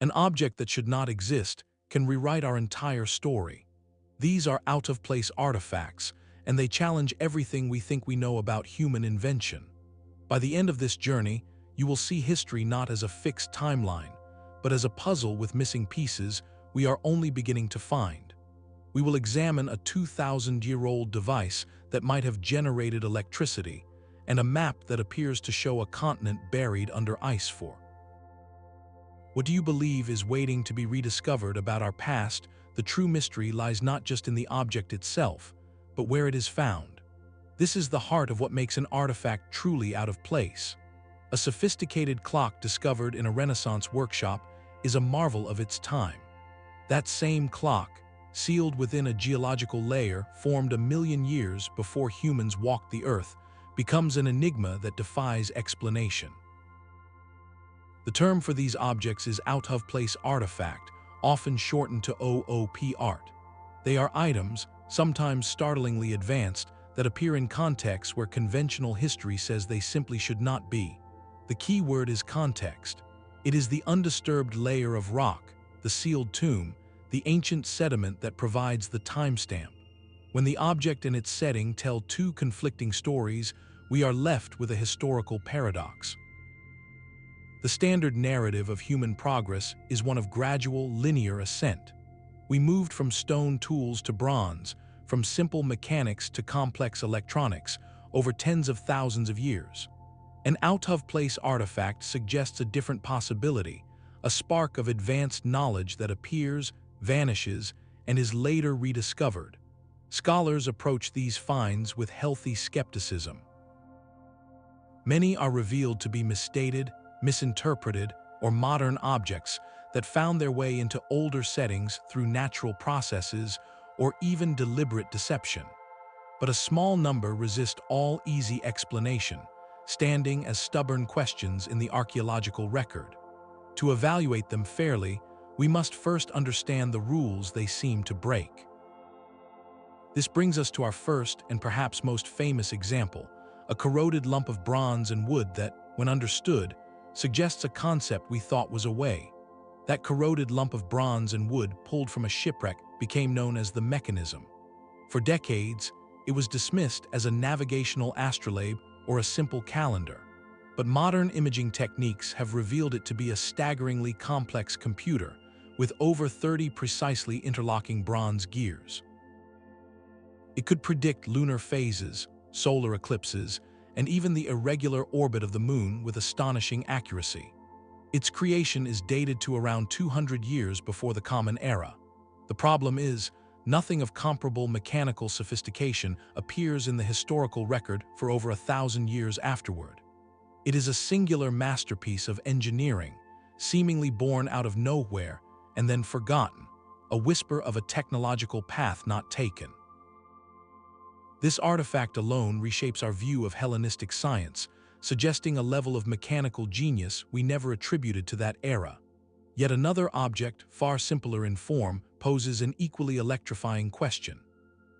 An object that should not exist can rewrite our entire story. These are out-of-place artifacts, and they challenge everything we think we know about human invention. By the end of this journey, you will see history not as a fixed timeline, but as a puzzle with missing pieces we are only beginning to find. We will examine a 2,000-year-old device that might have generated electricity, and a map that appears to show a continent buried under ice. What do you believe is waiting to be rediscovered about our past? The true mystery lies not just in the object itself, but where it is found. This is the heart of what makes an artifact truly out of place. A sophisticated clock discovered in a Renaissance workshop is a marvel of its time. That same clock, sealed within a geological layer formed 1 million years before humans walked the earth, becomes an enigma that defies explanation. The term for these objects is out-of-place artifact, often shortened to OOP art. They are items, sometimes startlingly advanced, that appear in contexts where conventional history says they simply should not be. The key word is context. It is the undisturbed layer of rock, the sealed tomb, the ancient sediment that provides the timestamp. When the object and its setting tell two conflicting stories, we are left with a historical paradox. The standard narrative of human progress is one of gradual, linear ascent. We moved from stone tools to bronze, from simple mechanics to complex electronics, over tens of thousands of years. An out-of-place artifact suggests a different possibility, a spark of advanced knowledge that appears, vanishes, and is later rediscovered. Scholars approach these finds with healthy skepticism. Many are revealed to be misstated, misinterpreted, or modern objects that found their way into older settings through natural processes or even deliberate deception. But a small number resist all easy explanation, standing as stubborn questions in the archaeological record. To evaluate them fairly, we must first understand the rules they seem to break. This brings us to our first and perhaps most famous example, a corroded lump of bronze and wood that, when understood, suggests a concept we thought was away. That corroded lump of bronze and wood pulled from a shipwreck became known as the mechanism. For decades, it was dismissed as a navigational astrolabe or a simple calendar. But modern imaging techniques have revealed it to be a staggeringly complex computer, with over 30 precisely interlocking bronze gears. It could predict lunar phases, solar eclipses, and even the irregular orbit of the moon with astonishing accuracy. Its creation is dated to around 200 years before the Common Era. The problem is, nothing of comparable mechanical sophistication appears in the historical record for over 1,000 years afterward. It is a singular masterpiece of engineering, seemingly born out of nowhere and then forgotten, a whisper of a technological path not taken. This artifact alone reshapes our view of Hellenistic science, suggesting a level of mechanical genius we never attributed to that era. Yet another object, far simpler in form, poses an equally electrifying question.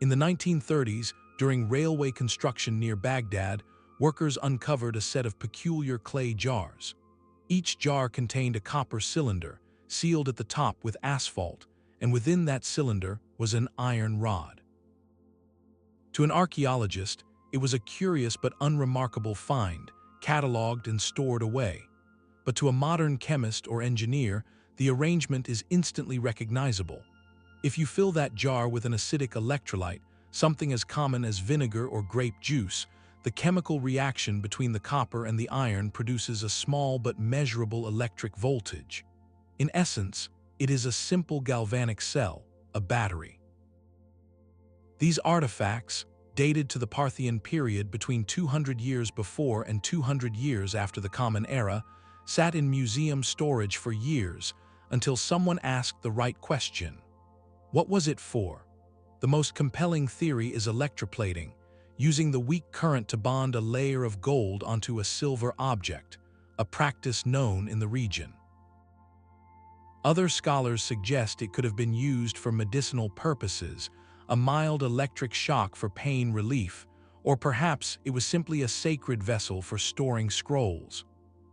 In the 1930s, during railway construction near Baghdad, workers uncovered a set of peculiar clay jars. Each jar contained a copper cylinder, sealed at the top with asphalt, and within that cylinder was an iron rod. To an archaeologist, it was a curious but unremarkable find, catalogued and stored away. But to a modern chemist or engineer, the arrangement is instantly recognizable. If you fill that jar with an acidic electrolyte, something as common as vinegar or grape juice, the chemical reaction between the copper and the iron produces a small but measurable electric voltage. In essence, it is a simple galvanic cell, a battery. These artifacts, dated to the Parthian period between 200 years before and 200 years after the Common Era, sat in museum storage for years until someone asked the right question. What was it for? The most compelling theory is electroplating, using the weak current to bond a layer of gold onto a silver object, a practice known in the region. Other scholars suggest it could have been used for medicinal purposes, a mild electric shock for pain relief, or perhaps it was simply a sacred vessel for storing scrolls.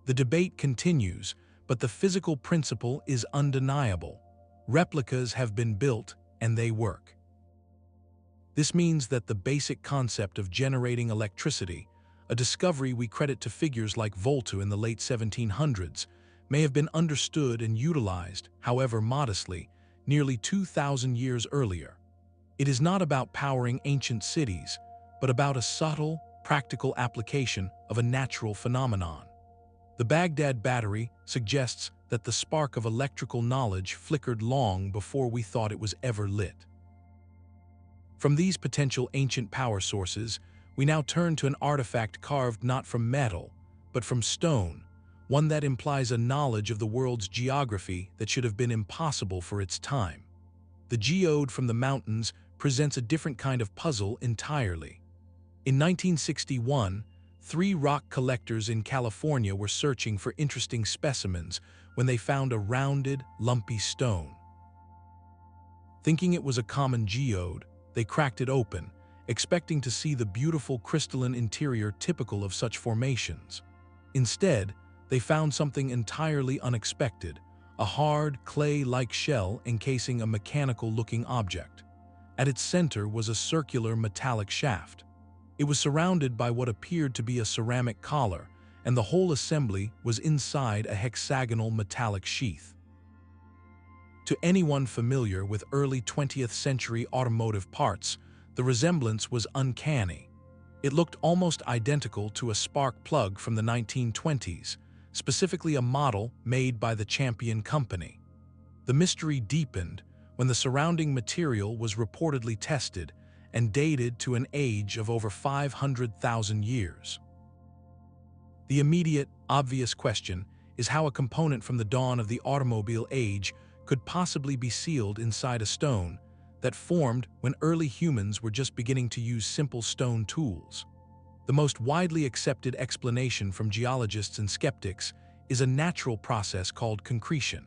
The debate continues, but the physical principle is undeniable. Replicas have been built, and they work. This means that the basic concept of generating electricity, a discovery we credit to figures like Volta in the late 1700s, may have been understood and utilized, however modestly, nearly 2,000 years earlier. It is not about powering ancient cities, but about a subtle, practical application of a natural phenomenon. The Baghdad Battery suggests that the spark of electrical knowledge flickered long before we thought it was ever lit. From these potential ancient power sources, we now turn to an artifact carved not from metal, but from stone, one that implies a knowledge of the world's geography that should have been impossible for its time. The geode from the mountains presents a different kind of puzzle entirely. In 1961, 3 rock collectors in California were searching for interesting specimens when they found a rounded, lumpy stone. Thinking it was a common geode, they cracked it open, expecting to see the beautiful crystalline interior typical of such formations. Instead, they found something entirely unexpected, a hard, clay-like shell encasing a mechanical-looking object. At its center was a circular metallic shaft. It was surrounded by what appeared to be a ceramic collar, and the whole assembly was inside a hexagonal metallic sheath. To anyone familiar with early 20th century automotive parts, the resemblance was uncanny. It looked almost identical to a spark plug from the 1920s, specifically a model made by the Champion Company. The mystery deepened when the surrounding material was reportedly tested and dated to an age of over 500,000 years. The immediate, obvious question is how a component from the dawn of the automobile age could possibly be sealed inside a stone that formed when early humans were just beginning to use simple stone tools. The most widely accepted explanation from geologists and skeptics is a natural process called concretion.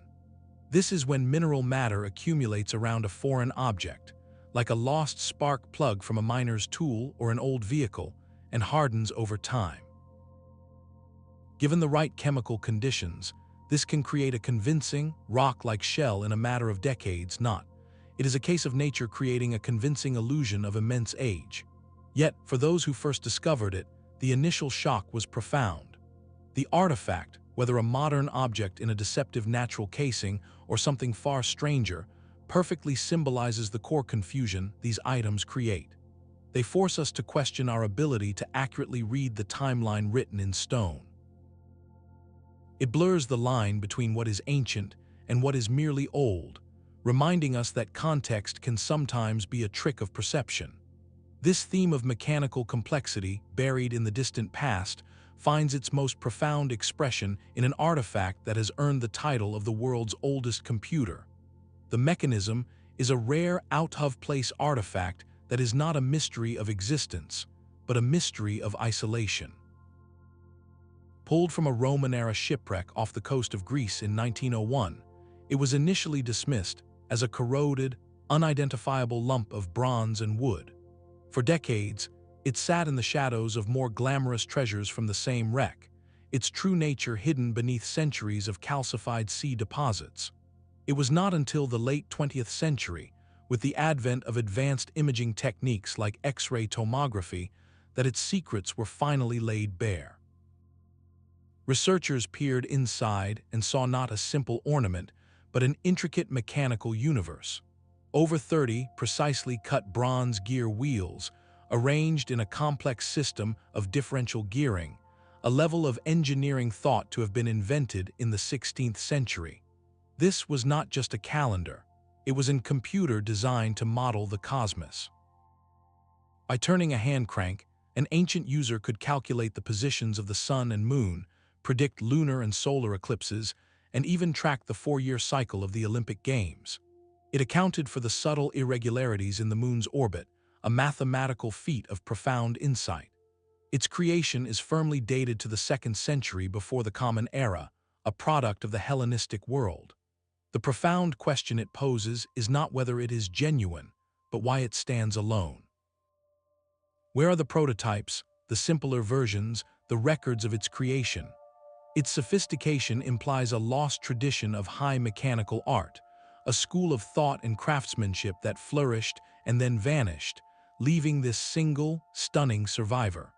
This is when mineral matter accumulates around a foreign object, like a lost spark plug from a miner's tool or an old vehicle, and hardens over time. Given the right chemical conditions, this can create a convincing, rock-like shell in a matter of decades, not. It is a case of nature creating a convincing illusion of immense age. Yet, for those who first discovered it, the initial shock was profound. The artifact, whether a modern object in a deceptive natural casing or something far stranger, perfectly symbolizes the core confusion these items create. They force us to question our ability to accurately read the timeline written in stone. It blurs the line between what is ancient and what is merely old, reminding us that context can sometimes be a trick of perception. This theme of mechanical complexity, buried in the distant past, finds its most profound expression in an artifact that has earned the title of the world's oldest computer. The mechanism is a rare, out-of-place artifact that is not a mystery of existence, but a mystery of isolation. Pulled from a Roman-era shipwreck off the coast of Greece in 1901, it was initially dismissed as a corroded, unidentifiable lump of bronze and wood. For decades, it sat in the shadows of more glamorous treasures from the same wreck, its true nature hidden beneath centuries of calcified sea deposits. It was not until the late 20th century, with the advent of advanced imaging techniques like X-ray tomography, that its secrets were finally laid bare. Researchers peered inside and saw not a simple ornament, but an intricate mechanical universe. Over 30 precisely cut bronze gear wheels, arranged in a complex system of differential gearing, a level of engineering thought to have been invented in the 16th century. This was not just a calendar, it was a computer designed to model the cosmos. By turning a hand crank, an ancient user could calculate the positions of the sun and moon, predict lunar and solar eclipses, and even track the 4-year cycle of the Olympic Games. It accounted for the subtle irregularities in the moon's orbit, a mathematical feat of profound insight. Its creation is firmly dated to the 2nd century before the Common Era, a product of the Hellenistic world. The profound question it poses is not whether it is genuine, but why it stands alone. Where are the prototypes, the simpler versions, the records of its creation? Its sophistication implies a lost tradition of high mechanical art, a school of thought and craftsmanship that flourished and then vanished, leaving this single, stunning survivor.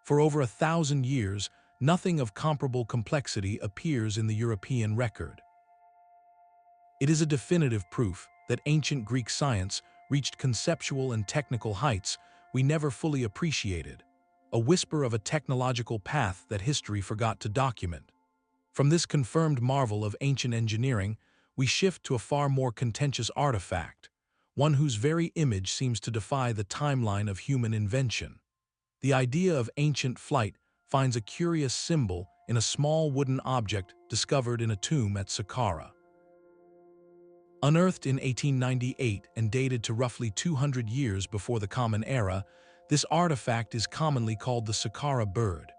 For over 1,000 years, nothing of comparable complexity appears in the European record. It is a definitive proof that ancient Greek science reached conceptual and technical heights we never fully appreciated, a whisper of a technological path that history forgot to document. From this confirmed marvel of ancient engineering, we shift to a far more contentious artifact, one whose very image seems to defy the timeline of human invention. The idea of ancient flight finds a curious symbol in a small wooden object discovered in a tomb at Saqqara. Unearthed in 1898 and dated to roughly 200 years before the Common Era, this artifact is commonly called the Saqqara Bird.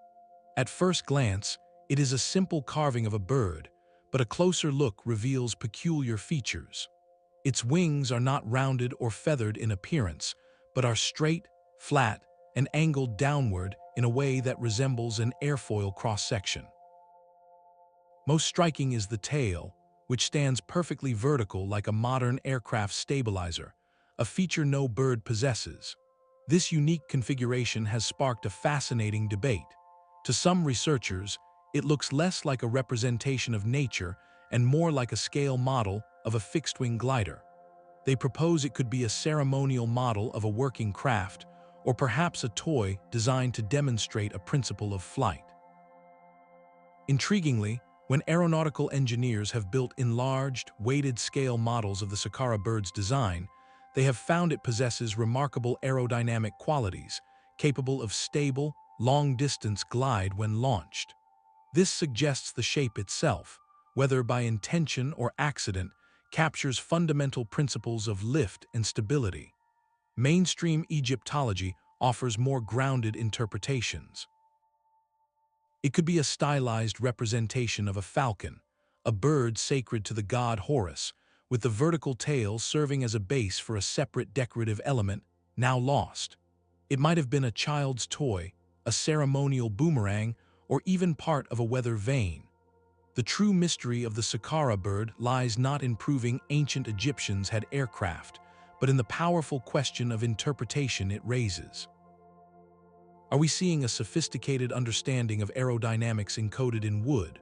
At first glance, it is a simple carving of a bird, but a closer look reveals peculiar features. Its wings are not rounded or feathered in appearance, but are straight, flat, and angled downward in a way that resembles an airfoil cross-section. Most striking is the tail, which stands perfectly vertical like a modern aircraft stabilizer, a feature no bird possesses. This unique configuration has sparked a fascinating debate. To some researchers, it looks less like a representation of nature and more like a scale model of a fixed-wing glider. They propose it could be a ceremonial model of a working craft, or perhaps a toy designed to demonstrate a principle of flight. Intriguingly, when aeronautical engineers have built enlarged, weighted-scale models of the Saqqara Bird's design, they have found it possesses remarkable aerodynamic qualities, capable of stable, long-distance glide when launched. This suggests the shape itself, whether by intention or accident, captures fundamental principles of lift and stability. Mainstream Egyptology offers more grounded interpretations. It could be a stylized representation of a falcon, a bird sacred to the god Horus, with the vertical tail serving as a base for a separate decorative element now lost. It might have been a child's toy, a ceremonial boomerang, or even part of a weather vane. The true mystery of the Saqqara bird lies not in proving ancient Egyptians had aircraft, but in the powerful question of interpretation it raises. Are we seeing a sophisticated understanding of aerodynamics encoded in wood?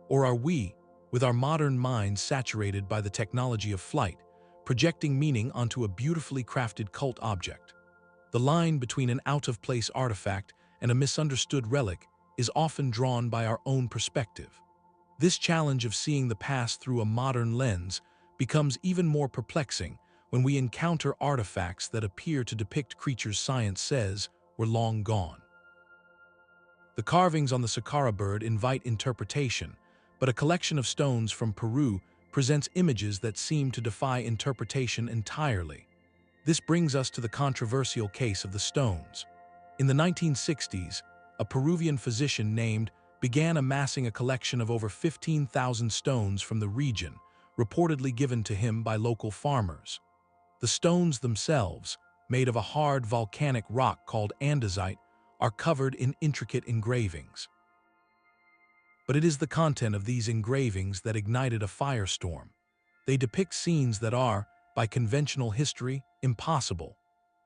Or are we, with our modern minds saturated by the technology of flight, projecting meaning onto a beautifully crafted cult object? The line between an out-of-place artifact and a misunderstood relic is often drawn by our own perspective. This challenge of seeing the past through a modern lens becomes even more perplexing when we encounter artifacts that appear to depict creatures science says were long gone. The carvings on the Saqqara bird invite interpretation, but a collection of stones from Peru presents images that seem to defy interpretation entirely. This brings us to the controversial case of the stones. In the 1960s, a Peruvian physician named began amassing a collection of over 15,000 stones from the region, reportedly given to him by local farmers. The stones themselves, made of a hard volcanic rock called andesite, are covered in intricate engravings. But it is the content of these engravings that ignited a firestorm. They depict scenes that are, by conventional history, impossible.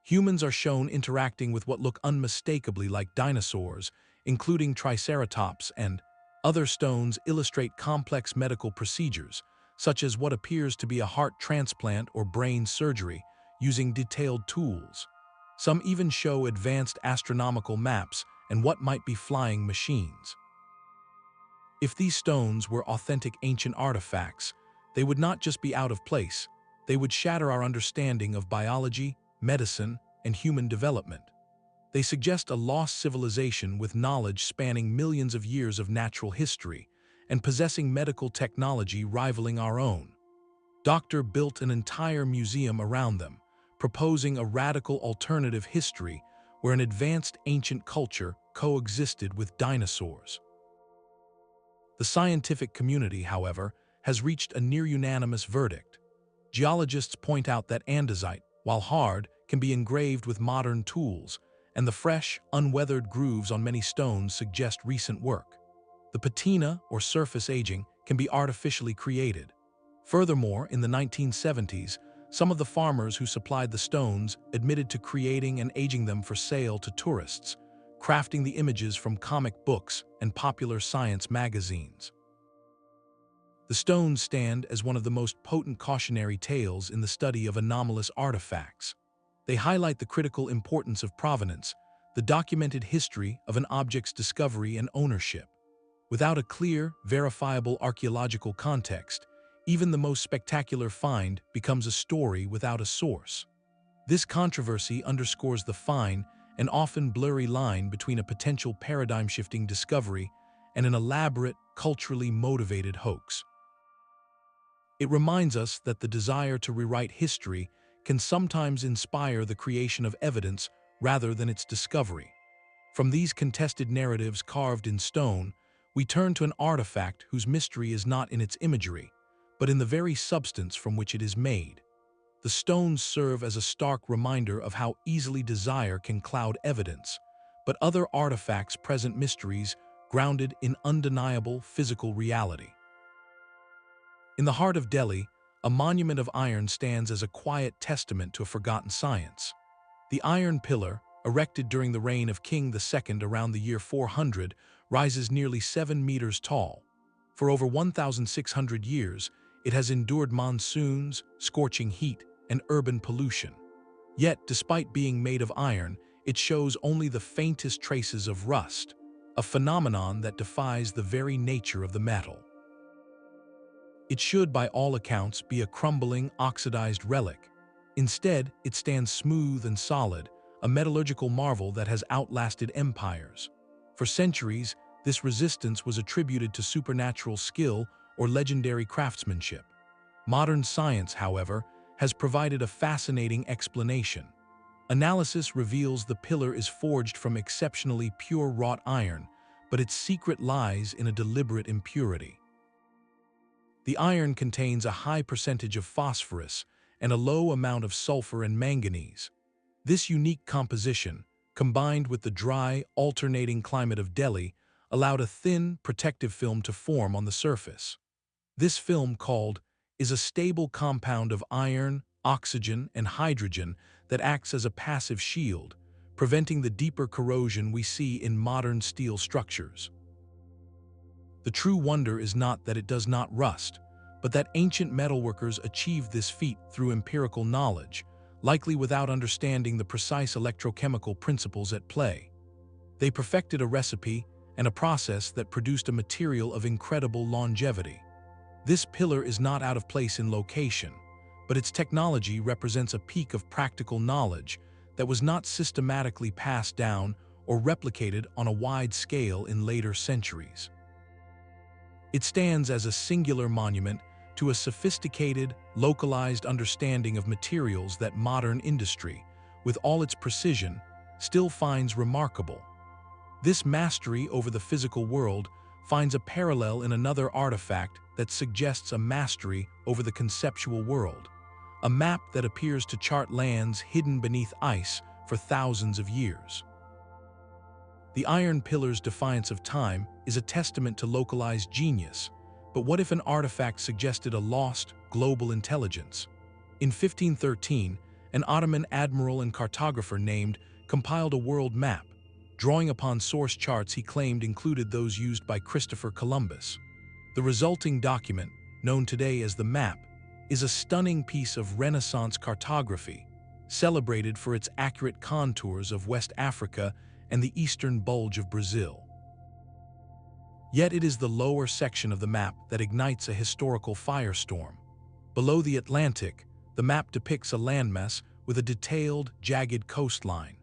Humans are shown interacting with what look unmistakably like dinosaurs, including triceratops, and other stones illustrate complex medical procedures, such as what appears to be a heart transplant or brain surgery, using detailed tools. Some even show advanced astronomical maps and what might be flying machines. If these stones were authentic ancient artifacts, they would not just be out of place, they would shatter our understanding of biology, medicine, and human development. They suggest a lost civilization with knowledge spanning millions of years of natural history and possessing medical technology rivaling our own. Doctor built an entire museum around them, proposing a radical alternative history where an advanced ancient culture coexisted with dinosaurs. The scientific community, however, has reached a near-unanimous verdict. Geologists point out that andesite, while hard, can be engraved with modern tools, and the fresh, unweathered grooves on many stones suggest recent work. The patina, or surface aging, can be artificially created. Furthermore, in the 1970s, some of the farmers who supplied the stones admitted to creating and aging them for sale to tourists, crafting the images from comic books and popular science magazines. The stones stand as one of the most potent cautionary tales in the study of anomalous artifacts. They highlight the critical importance of provenance, the documented history of an object's discovery and ownership. Without a clear, verifiable archaeological context, even the most spectacular find becomes a story without a source. This controversy underscores the fine and often blurry line between a potential paradigm-shifting discovery and an elaborate, culturally motivated hoax. It reminds us that the desire to rewrite history can sometimes inspire the creation of evidence rather than its discovery. From these contested narratives carved in stone, we turn to an artifact whose mystery is not in its imagery, but in the very substance from which it is made. The stones serve as a stark reminder of how easily desire can cloud evidence, but other artifacts present mysteries grounded in undeniable physical reality. In the heart of Delhi, a monument of iron stands as a quiet testament to a forgotten science. The iron pillar, erected during the reign of King II around the year 400, rises nearly 7 meters tall. For over 1,600 years, it has endured monsoons, scorching heat, and urban pollution. Yet, despite being made of iron, it shows only the faintest traces of rust, a phenomenon that defies the very nature of the metal. It should, by all accounts, be a crumbling, oxidized relic. Instead, it stands smooth and solid, a metallurgical marvel that has outlasted empires. For centuries, this resistance was attributed to supernatural skill or legendary craftsmanship. Modern science, however, has provided a fascinating explanation. Analysis reveals the pillar is forged from exceptionally pure wrought iron, but its secret lies in a deliberate impurity. The iron contains a high percentage of phosphorus and a low amount of sulfur and manganese. This unique composition, combined with the dry, alternating climate of Delhi, allowed a thin, protective film to form on the surface. This film, called, is a stable compound of iron, oxygen, and hydrogen that acts as a passive shield, preventing the deeper corrosion we see in modern steel structures. The true wonder is not that it does not rust, but that ancient metalworkers achieved this feat through empirical knowledge, likely without understanding the precise electrochemical principles at play. They perfected a recipe and a process that produced a material of incredible longevity. This pillar is not out of place in location, but its technology represents a peak of practical knowledge that was not systematically passed down or replicated on a wide scale in later centuries. It stands as a singular monument to a sophisticated, localized understanding of materials that modern industry, with all its precision, still finds remarkable. This mastery over the physical world finds a parallel in another artifact that suggests a mastery over the conceptual world, a map that appears to chart lands hidden beneath ice for thousands of years. The iron pillar's defiance of time is a testament to localized genius, but what if an artifact suggested a lost, global intelligence? In 1513, an Ottoman admiral and cartographer named compiled a world map, drawing upon source charts he claimed included those used by Christopher Columbus. The resulting document, known today as the map, is a stunning piece of Renaissance cartography, celebrated for its accurate contours of West Africa and the eastern bulge of Brazil. Yet it is the lower section of the map that ignites a historical firestorm. Below the Atlantic, the map depicts a landmass with a detailed, jagged coastline.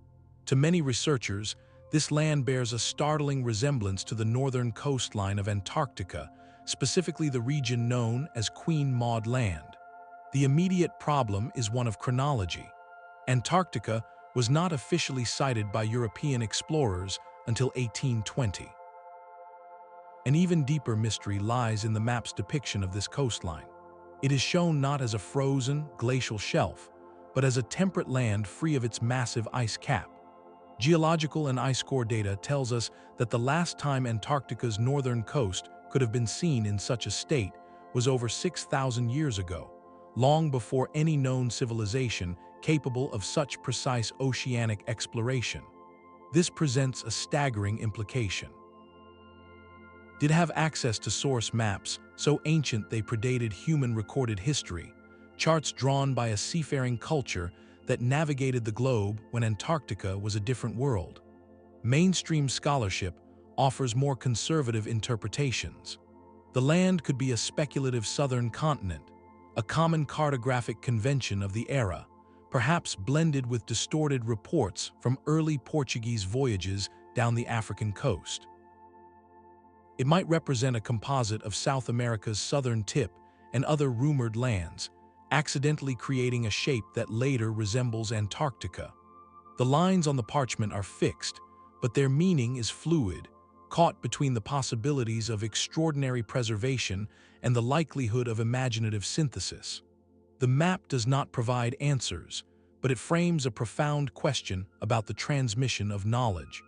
To many researchers, this land bears a startling resemblance to the northern coastline of Antarctica, specifically the region known as Queen Maud Land. The immediate problem is one of chronology. Antarctica was not officially sighted by European explorers until 1820. An even deeper mystery lies in the map's depiction of this coastline. It is shown not as a frozen, glacial shelf, but as a temperate land free of its massive ice cap. Geological and ice core data tells us that the last time Antarctica's northern coast could have been seen in such a state was over 6,000 years ago, long before any known civilization capable of such precise oceanic exploration. This presents a staggering implication. Did have access to source maps so ancient they predated human recorded history, charts drawn by a seafaring culture that navigated the globe when Antarctica was a different world. Mainstream scholarship offers more conservative interpretations. The land could be a speculative southern continent, a common cartographic convention of the era, perhaps blended with distorted reports from early Portuguese voyages down the African coast. It might represent a composite of South America's southern tip and other rumored lands, accidentally creating a shape that later resembles Antarctica. The lines on the parchment are fixed, but their meaning is fluid, caught between the possibilities of extraordinary preservation and the likelihood of imaginative synthesis. The map does not provide answers, but it frames a profound question about the transmission of knowledge.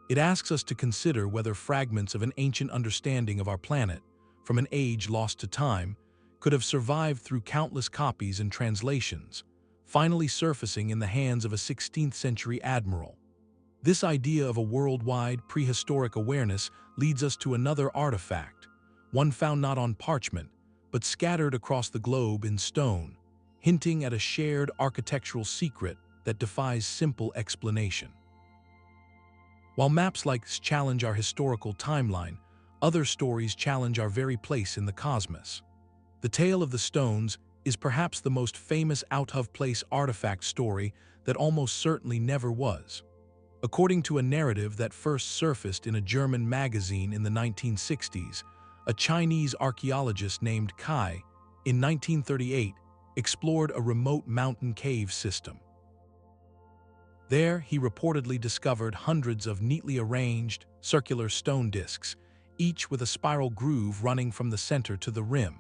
It asks us to consider whether fragments of an ancient understanding of our planet, from an age lost to time, could have survived through countless copies and translations, finally surfacing in the hands of a 16th-century admiral. This idea of a worldwide prehistoric awareness leads us to another artifact, one found not on parchment, but scattered across the globe in stone, hinting at a shared architectural secret that defies simple explanation. While maps like this challenge our historical timeline, other stories challenge our very place in the cosmos. The tale of the stones is perhaps the most famous out-of-place artifact story that almost certainly never was. According to a narrative that first surfaced in a German magazine in the 1960s, a Chinese archaeologist named Kai, in 1938, explored a remote mountain cave system. There, he reportedly discovered hundreds of neatly arranged, circular stone discs, each with a spiral groove running from the center to the rim.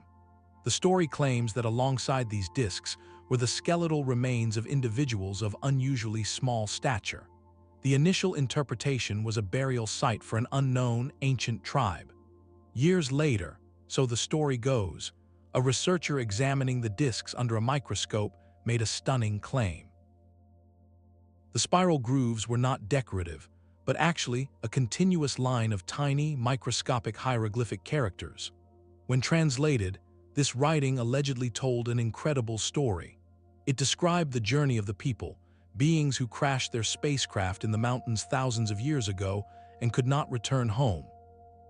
The story claims that alongside these discs were the skeletal remains of individuals of unusually small stature. The initial interpretation was a burial site for an unknown ancient tribe. Years later, so the story goes, a researcher examining the discs under a microscope made a stunning claim. The spiral grooves were not decorative, but actually a continuous line of tiny, microscopic hieroglyphic characters. When translated, this writing allegedly told an incredible story. It described the journey of the people, beings who crashed their spacecraft in the mountains thousands of years ago and could not return home.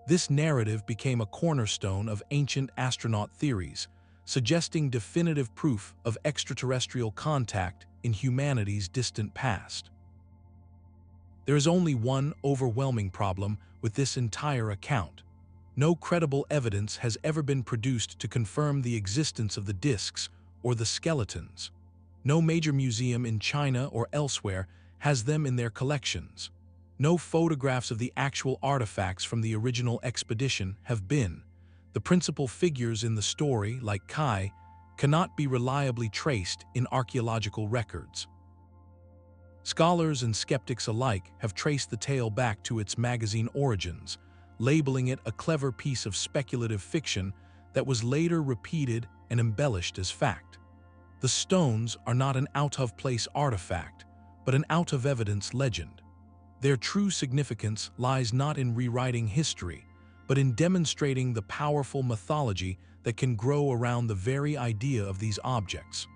This narrative became a cornerstone of ancient astronaut theories, suggesting definitive proof of extraterrestrial contact in humanity's distant past. There is only one overwhelming problem with this entire account. No credible evidence has ever been produced to confirm the existence of the discs or the skeletons. No major museum in China or elsewhere has them in their collections. No photographs of the actual artifacts from the original expedition have been. The principal figures in the story, like Kai, cannot be reliably traced in archaeological records. Scholars and skeptics alike have traced the tale back to its magazine origins, labeling it a clever piece of speculative fiction that was later repeated and embellished as fact. The stones are not an out-of-place artifact, but an out-of-evidence legend. Their true significance lies not in rewriting history, but in demonstrating the powerful mythology that can grow around the very idea of these objects.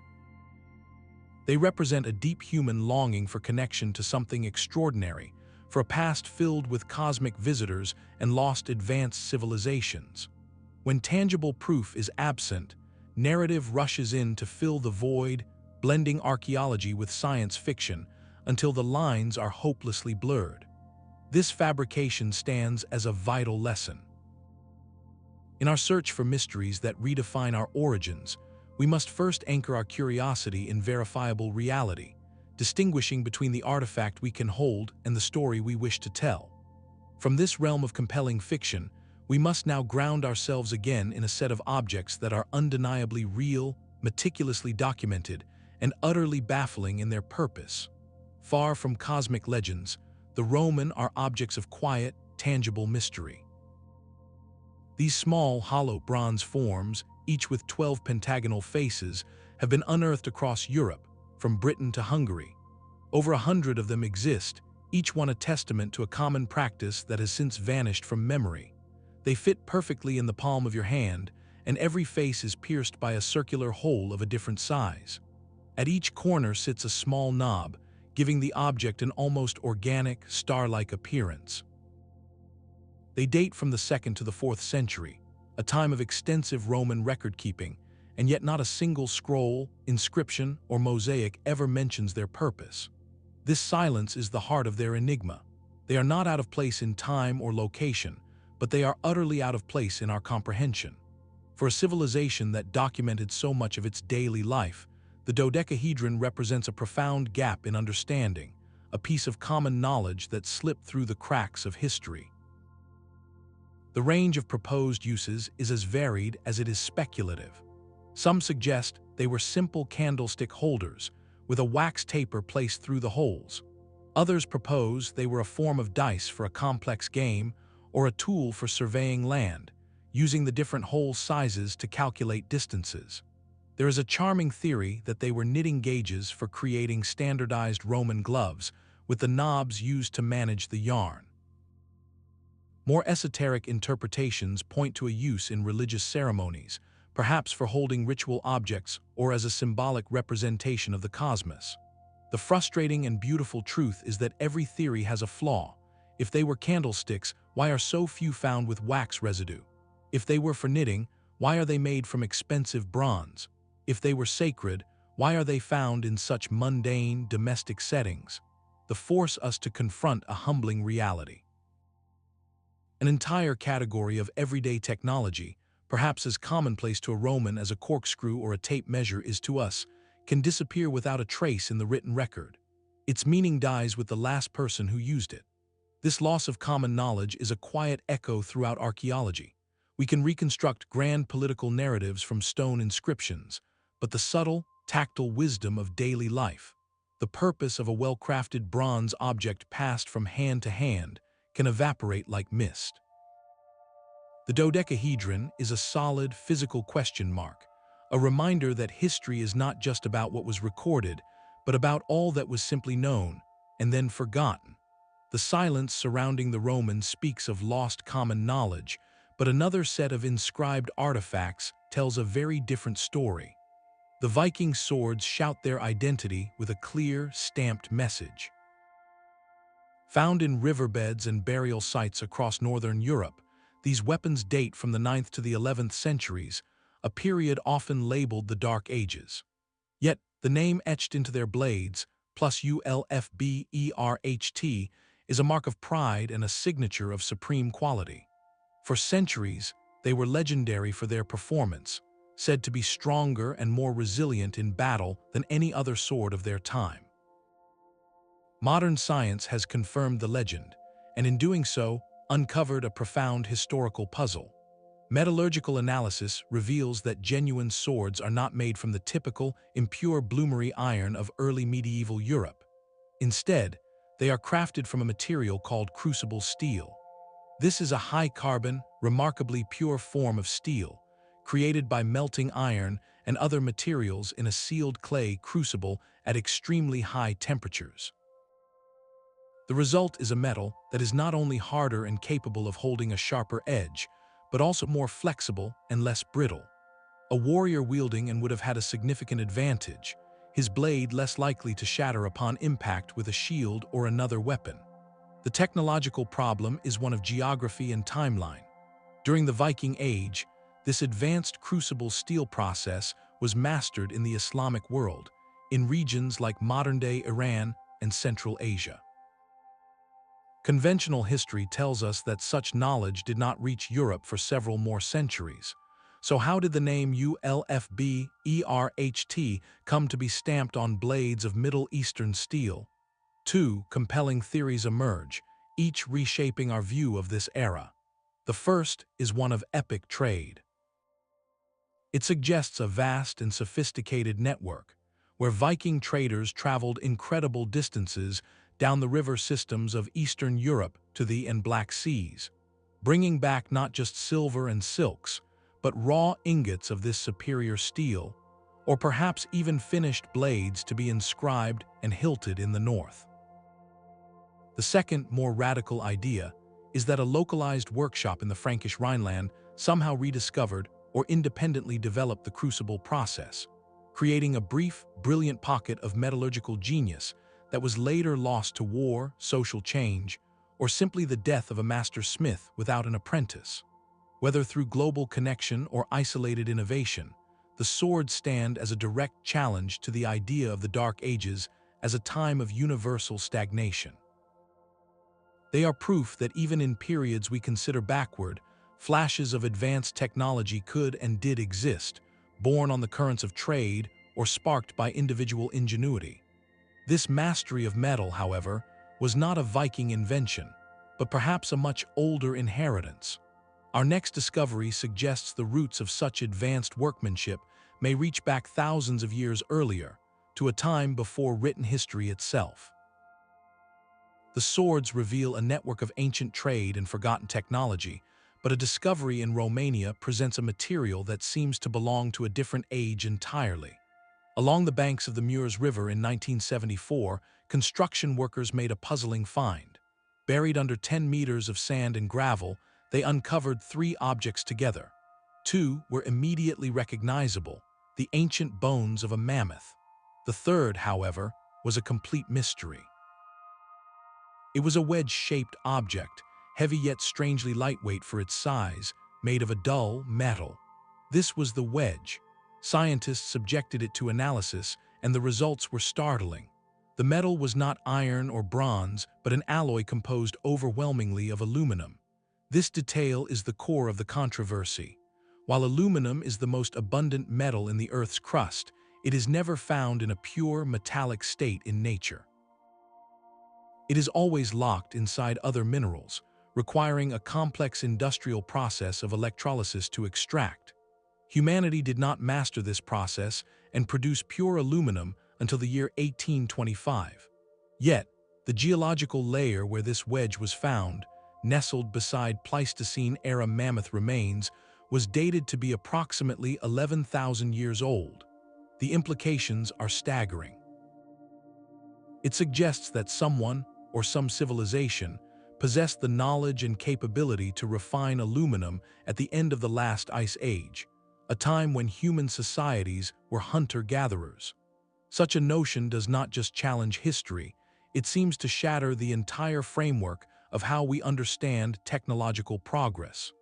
They represent a deep human longing for connection to something extraordinary, for a past filled with cosmic visitors and lost advanced civilizations. When tangible proof is absent, narrative rushes in to fill the void, blending archaeology with science fiction until the lines are hopelessly blurred. This fabrication stands as a vital lesson. In our search for mysteries that redefine our origins, we must first anchor our curiosity in verifiable reality, distinguishing between the artifact we can hold and the story we wish to tell. From this realm of compelling fiction, we must now ground ourselves again in a set of objects that are undeniably real, meticulously documented, and utterly baffling in their purpose. Far from cosmic legends, the Roman are objects of quiet, tangible mystery. These small, hollow bronze forms, each with 12 pentagonal faces, have been unearthed across Europe, from Britain to Hungary. Over 100 of them exist, each one a testament to a common practice that has since vanished from memory. They fit perfectly in the palm of your hand, and every face is pierced by a circular hole of a different size. At each corner sits a small knob, giving the object an almost organic, star-like appearance. They date from the 2nd to the 4th century, a time of extensive Roman record-keeping, and yet not a single scroll, inscription, or mosaic ever mentions their purpose. This silence is the heart of their enigma. They are not out of place in time or location, but they are utterly out of place in our comprehension. For a civilization that documented so much of its daily life, the dodecahedron represents a profound gap in understanding, a piece of common knowledge that slipped through the cracks of history. The range of proposed uses is as varied as it is speculative. Some suggest they were simple candlestick holders, with a wax taper placed through the holes. Others propose they were a form of dice for a complex game or a tool for surveying land, using the different hole sizes to calculate distances. There is a charming theory that they were knitting gauges for creating standardized Roman gloves, with the knobs used to manage the yarn. More esoteric interpretations point to a use in religious ceremonies, perhaps for holding ritual objects or as a symbolic representation of the cosmos. The frustrating and beautiful truth is that every theory has a flaw. If they were candlesticks, why are so few found with wax residue? If they were for knitting, why are they made from expensive bronze? If they were sacred, why are they found in such mundane, domestic settings? They force us to confront a humbling reality. An entire category of everyday technology, perhaps as commonplace to a Roman as a corkscrew or a tape measure is to us, can disappear without a trace in the written record. Its meaning dies with the last person who used it. This loss of common knowledge is a quiet echo throughout archaeology. We can reconstruct grand political narratives from stone inscriptions, but the subtle, tactile wisdom of daily life, the purpose of a well-crafted bronze object passed from hand to hand, can evaporate like mist. The dodecahedron is a solid, physical question mark, a reminder that history is not just about what was recorded, but about all that was simply known and then forgotten. The silence surrounding the Romans speaks of lost common knowledge, but another set of inscribed artifacts tells a very different story. The Viking swords shout their identity with a clear, stamped message. Found in riverbeds and burial sites across northern Europe, these weapons date from the 9th to the 11th centuries, a period often labeled the Dark Ages. Yet, the name etched into their blades, plus Ulfberht, is a mark of pride and a signature of supreme quality. For centuries, they were legendary for their performance, said to be stronger and more resilient in battle than any other sword of their time. Modern science has confirmed the legend, and in doing so, uncovered a profound historical puzzle. Metallurgical analysis reveals that genuine swords are not made from the typical, impure bloomery iron of early medieval Europe. Instead, they are crafted from a material called crucible steel. This is a high-carbon, remarkably pure form of steel, created by melting iron and other materials in a sealed clay crucible at extremely high temperatures. The result is a metal that is not only harder and capable of holding a sharper edge, but also more flexible and less brittle. A warrior wielding and would have had a significant advantage, his blade less likely to shatter upon impact with a shield or another weapon. The technological problem is one of geography and timeline. During the Viking Age, this advanced crucible steel process was mastered in the Islamic world, in regions like modern-day Iran and Central Asia. Conventional history tells us that such knowledge did not reach Europe for several more centuries. So how did the name Ulfberht come to be stamped on blades of Middle Eastern steel? Two compelling theories emerge, each reshaping our view of this era. The first is one of epic trade. It suggests a vast and sophisticated network, where Viking traders traveled incredible distances down the river systems of Eastern Europe to the and Black Seas, bringing back not just silver and silks, but raw ingots of this superior steel, or perhaps even finished blades to be inscribed and hilted in the north. The second, more radical idea is that a localized workshop in the Frankish Rhineland somehow rediscovered or independently developed the crucible process, creating a brief, brilliant pocket of metallurgical genius that was later lost to war, social change, or simply the death of a master smith without an apprentice. Whether through global connection or isolated innovation, the swords stand as a direct challenge to the idea of the Dark Ages as a time of universal stagnation. They are proof that even in periods we consider backward, flashes of advanced technology could and did exist, born on the currents of trade or sparked by individual ingenuity. This mastery of metal, however, was not a Viking invention, but perhaps a much older inheritance. Our next discovery suggests the roots of such advanced workmanship may reach back thousands of years earlier, to a time before written history itself. The swords reveal a network of ancient trade and forgotten technology, but a discovery in Romania presents a material that seems to belong to a different age entirely. Along the banks of the Mureș River in 1974, construction workers made a puzzling find. Buried under 10 meters of sand and gravel, they uncovered 3 objects together. 2 were immediately recognizable, the ancient bones of a mammoth. The third, however, was a complete mystery. It was a wedge-shaped object, heavy yet strangely lightweight for its size, made of a dull metal. This was the wedge. Scientists subjected it to analysis, and the results were startling. The metal was not iron or bronze, but an alloy composed overwhelmingly of aluminum. This detail is the core of the controversy. While aluminum is the most abundant metal in the Earth's crust, it is never found in a pure metallic state in nature. It is always locked inside other minerals, requiring a complex industrial process of electrolysis to extract. Humanity did not master this process and produce pure aluminum until the year 1825. Yet, the geological layer where this wedge was found, nestled beside Pleistocene-era mammoth remains, was dated to be approximately 11,000 years old. The implications are staggering. It suggests that someone, or some civilization, possessed the knowledge and capability to refine aluminum at the end of the last ice age, a time when human societies were hunter-gatherers. Such a notion does not just challenge history, it seems to shatter the entire framework of how we understand technological progress.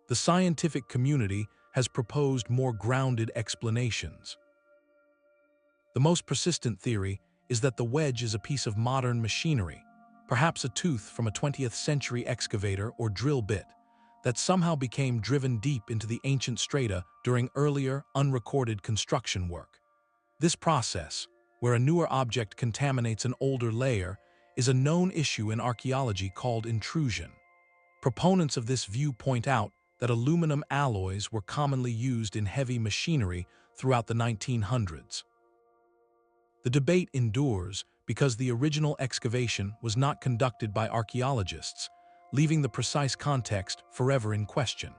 The scientific community has proposed more grounded explanations. The most persistent theory is that the wedge is a piece of modern machinery, perhaps a tooth from a 20th century excavator or drill bit, that somehow became driven deep into the ancient strata during earlier, unrecorded construction work. This process, where a newer object contaminates an older layer, is a known issue in archaeology called intrusion. Proponents of this view point out that aluminum alloys were commonly used in heavy machinery throughout the 1900s. The debate endures because the original excavation was not conducted by archaeologists, leaving the precise context forever in question.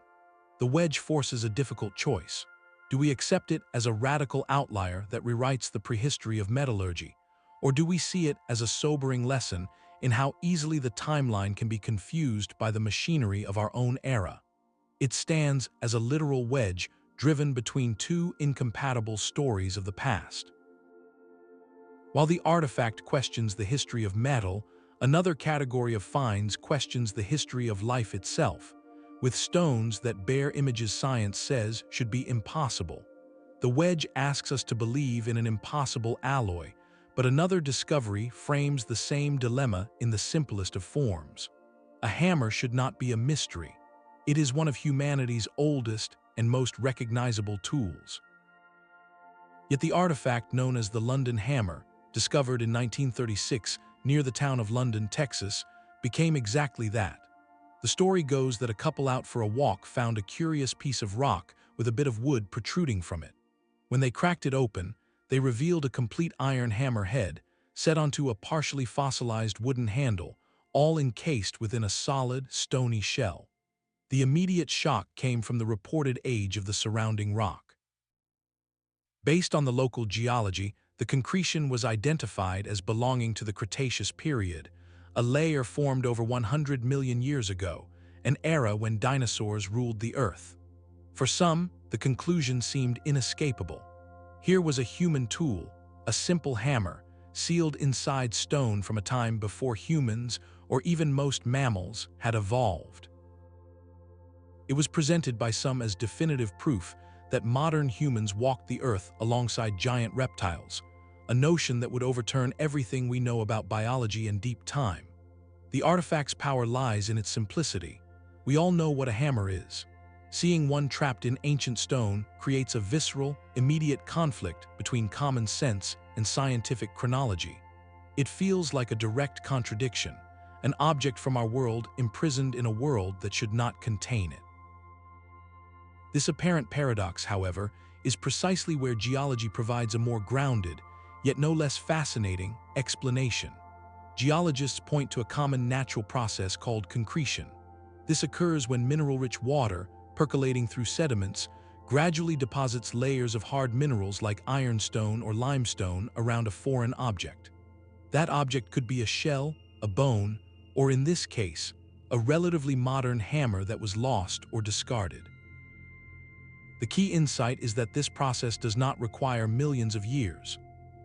The wedge forces a difficult choice. Do we accept it as a radical outlier that rewrites the prehistory of metallurgy, or do we see it as a sobering lesson in how easily the timeline can be confused by the machinery of our own era? It stands as a literal wedge driven between 2 incompatible stories of the past. While the artifact questions the history of metal, another category of finds questions the history of life itself, with stones that bear images science says should be impossible. The wedge asks us to believe in an impossible alloy, but another discovery frames the same dilemma in the simplest of forms. A hammer should not be a mystery. It is one of humanity's oldest and most recognizable tools. Yet the artifact known as the London Hammer, discovered in 1936 near the town of London, Texas, became exactly that. The story goes that a couple out for a walk found a curious piece of rock with a bit of wood protruding from it. When they cracked it open, they they revealed a complete iron hammer head, set onto a partially fossilized wooden handle, all encased within a solid, stony shell. The immediate shock came from the reported age of the surrounding rock. Based on the local geology, the concretion was identified as belonging to the Cretaceous period, a layer formed over 100 million years ago, an era when dinosaurs ruled the Earth. For some, the conclusion seemed inescapable. Here was a human tool, a simple hammer, sealed inside stone from a time before humans, or even most mammals, had evolved. It was presented by some as definitive proof that modern humans walked the Earth alongside giant reptiles, a notion that would overturn everything we know about biology and deep time. The artifact's power lies in its simplicity. We all know what a hammer is. Seeing one trapped in ancient stone creates a visceral, immediate conflict between common sense and scientific chronology. It feels like a direct contradiction, an object from our world imprisoned in a world that should not contain it. This apparent paradox, however, is precisely where geology provides a more grounded, yet no less fascinating, explanation. Geologists point to a common natural process called concretion. This occurs when mineral-rich water, percolating through sediments, gradually deposits layers of hard minerals like ironstone or limestone around a foreign object. That object could be a shell, a bone, or in this case, a relatively modern hammer that was lost or discarded. The key insight is that this process does not require millions of years.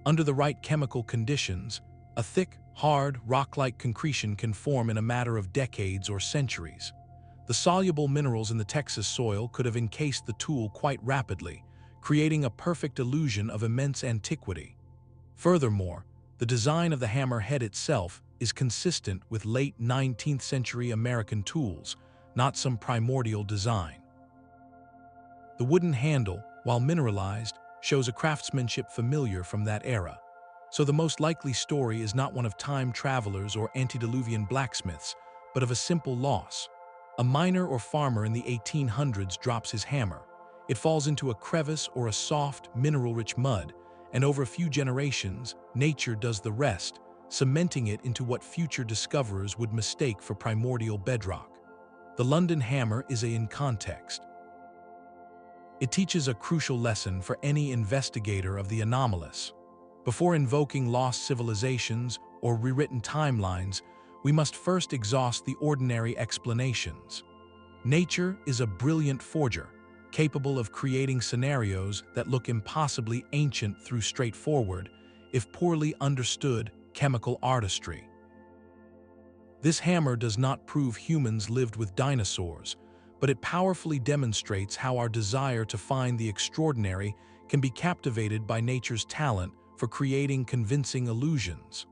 Under the right chemical conditions, a thick, hard, rock-like concretion can form in a matter of decades or centuries. The soluble minerals in the Texas soil could have encased the tool quite rapidly, creating a perfect illusion of immense antiquity. Furthermore, the design of the hammer head itself is consistent with late 19th century American tools, not some primordial design. The wooden handle, while mineralized, shows a craftsmanship familiar from that era. So the most likely story is not one of time travelers or antediluvian blacksmiths, but of a simple loss. A miner or farmer in the 1800s drops his hammer. It falls into a crevice or a soft, mineral-rich mud, and over a few generations, nature does the rest, cementing it into what future discoverers would mistake for primordial bedrock. The London hammer is in context. It teaches a crucial lesson for any investigator of the anomalous. Before invoking lost civilizations or rewritten timelines, we must first exhaust the ordinary explanations. Nature is a brilliant forger, capable of creating scenarios that look impossibly ancient through straightforward, if poorly understood, chemical artistry. This hammer does not prove humans lived with dinosaurs, but it powerfully demonstrates how our desire to find the extraordinary can be captivated by nature's talent for creating convincing illusions.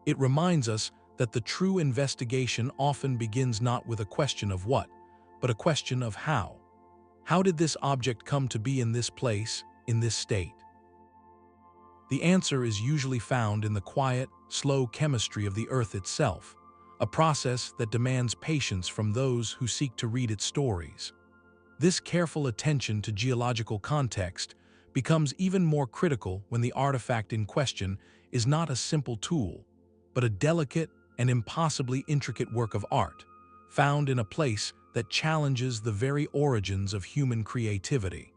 It reminds us that the true investigation often begins not with a question of what, but a question of how. How did this object come to be in this place, in this state? The answer is usually found in the quiet, slow chemistry of the Earth itself, a process that demands patience from those who seek to read its stories. This careful attention to geological context becomes even more critical when the artifact in question is not a simple tool, but a delicate and impossibly intricate work of art, found in a place that challenges the very origins of human creativity.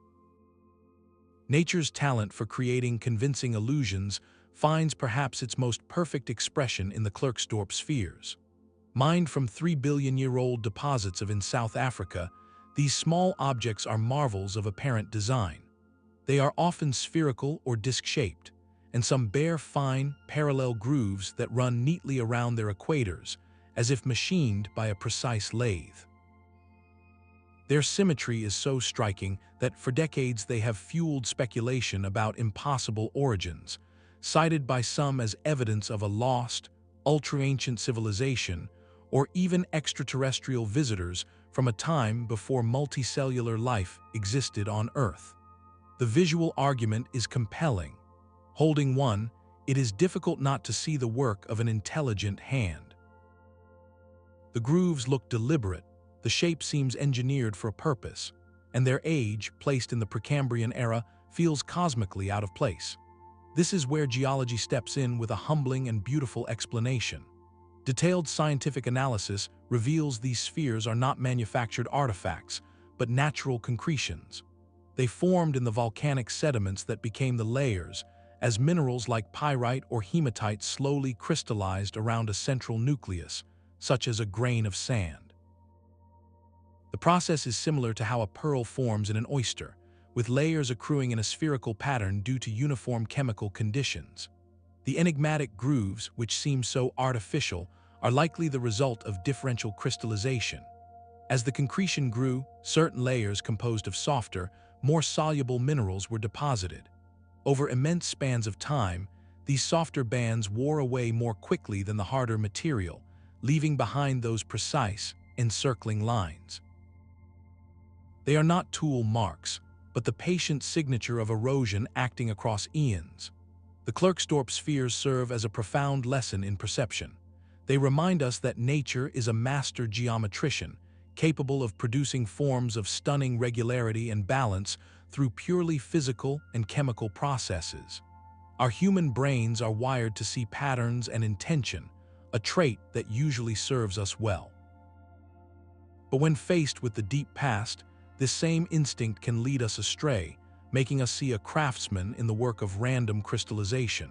Nature's talent for creating convincing illusions finds perhaps its most perfect expression in the Klerksdorp Spheres. Mined from 3-billion-year-old deposits in South Africa, these small objects are marvels of apparent design. They are often spherical or disc-shaped, and some bear fine, parallel grooves that run neatly around their equators, as if machined by a precise lathe. Their symmetry is so striking that for decades they have fueled speculation about impossible origins, cited by some as evidence of a lost, ultra-ancient civilization, or even extraterrestrial visitors from a time before multicellular life existed on Earth. The visual argument is compelling. Holding one, it is difficult not to see the work of an intelligent hand. The grooves look deliberate, the shape seems engineered for a purpose, and their age, placed in the Precambrian era, feels cosmically out of place. This is where geology steps in with a humbling and beautiful explanation. Detailed scientific analysis reveals these spheres are not manufactured artifacts, but natural concretions. They formed in the volcanic sediments that became the layers, as minerals like pyrite or hematite slowly crystallized around a central nucleus, such as a grain of sand. The process is similar to how a pearl forms in an oyster, with layers accruing in a spherical pattern due to uniform chemical conditions. The enigmatic grooves, which seem so artificial, are likely the result of differential crystallization. As the concretion grew, certain layers composed of softer, more soluble minerals were deposited. Over immense spans of time, these softer bands wore away more quickly than the harder material, leaving behind those precise, encircling lines. They are not tool marks, but the patient signature of erosion acting across eons. The Klerksdorp Spheres serve as a profound lesson in perception. They remind us that nature is a master geometrician, capable of producing forms of stunning regularity and balance through purely physical and chemical processes. Our human brains are wired to see patterns and intention, a trait that usually serves us well. But when faced with the deep past, this same instinct can lead us astray, making us see a craftsman in the work of random crystallization.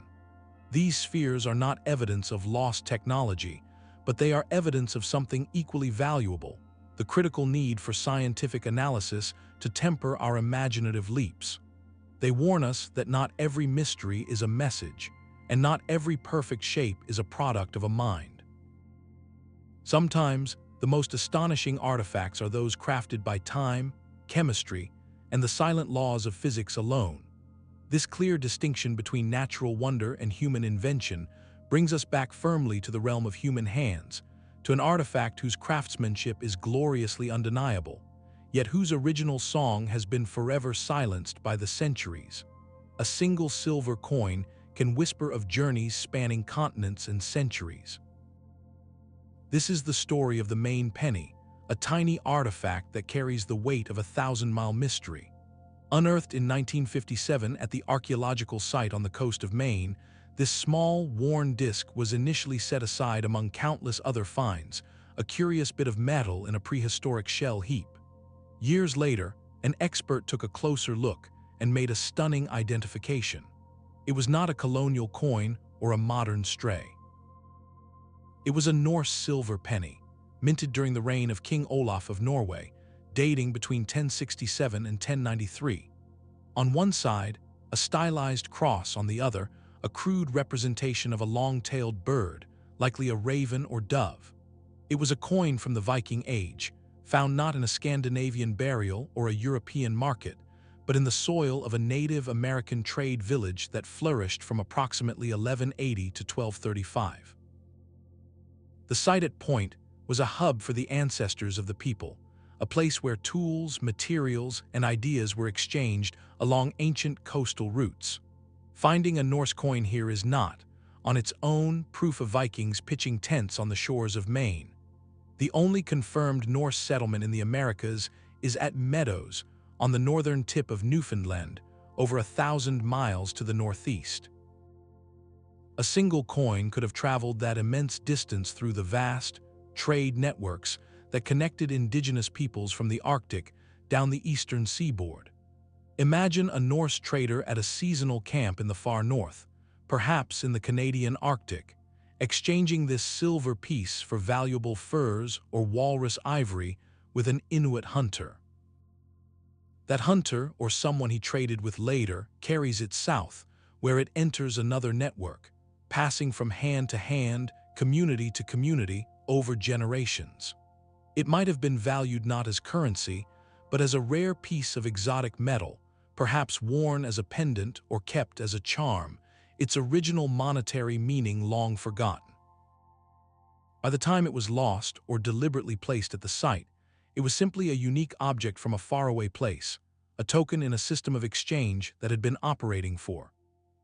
These spheres are not evidence of lost technology, but they are evidence of something equally valuable: the critical need for scientific analysis to temper our imaginative leaps. They warn us that not every mystery is a message, and not every perfect shape is a product of a mind. Sometimes, the most astonishing artifacts are those crafted by time, chemistry, and the silent laws of physics alone. This clear distinction between natural wonder and human invention brings us back firmly to the realm of human hands, to an artifact whose craftsmanship is gloriously undeniable, yet whose original song has been forever silenced by the centuries. A single silver coin can whisper of journeys spanning continents and centuries. This is the story of the Maine Penny, a tiny artifact that carries the weight of a 1,000-mile mystery. Unearthed in 1957 at the archaeological site on the coast of Maine, this small, worn disc was initially set aside among countless other finds, a curious bit of metal in a prehistoric shell heap. Years later, an expert took a closer look and made a stunning identification. It was not a colonial coin or a modern stray. It was a Norse silver penny, minted during the reign of King Olaf of Norway, dating between 1067 and 1093. On one side, a stylized cross; on the other, a crude representation of a long-tailed bird, likely a raven or dove. It was a coin from the Viking Age, found not in a Scandinavian burial or a European market, but in the soil of a Native American trade village that flourished from approximately 1180 to 1235. The site at Point was a hub for the ancestors of the people, a place where tools, materials, and ideas were exchanged along ancient coastal routes. Finding a Norse coin here is not, on its own, proof of Vikings pitching tents on the shores of Maine. The only confirmed Norse settlement in the Americas is at Meadows, on the northern tip of Newfoundland, over 1,000 miles to the northeast. A single coin could have traveled that immense distance through the vast trade networks that connected indigenous peoples from the Arctic down the eastern seaboard. Imagine a Norse trader at a seasonal camp in the far north, perhaps in the Canadian Arctic, exchanging this silver piece for valuable furs or walrus ivory with an Inuit hunter. That hunter, or someone he traded with later, carries it south, where it enters another network, passing from hand to hand, community to community, over generations. It might have been valued not as currency, but as a rare piece of exotic metal, perhaps worn as a pendant or kept as a charm, its original monetary meaning long forgotten. By the time it was lost or deliberately placed at the site, it was simply a unique object from a faraway place, a token in a system of exchange that had been operating for.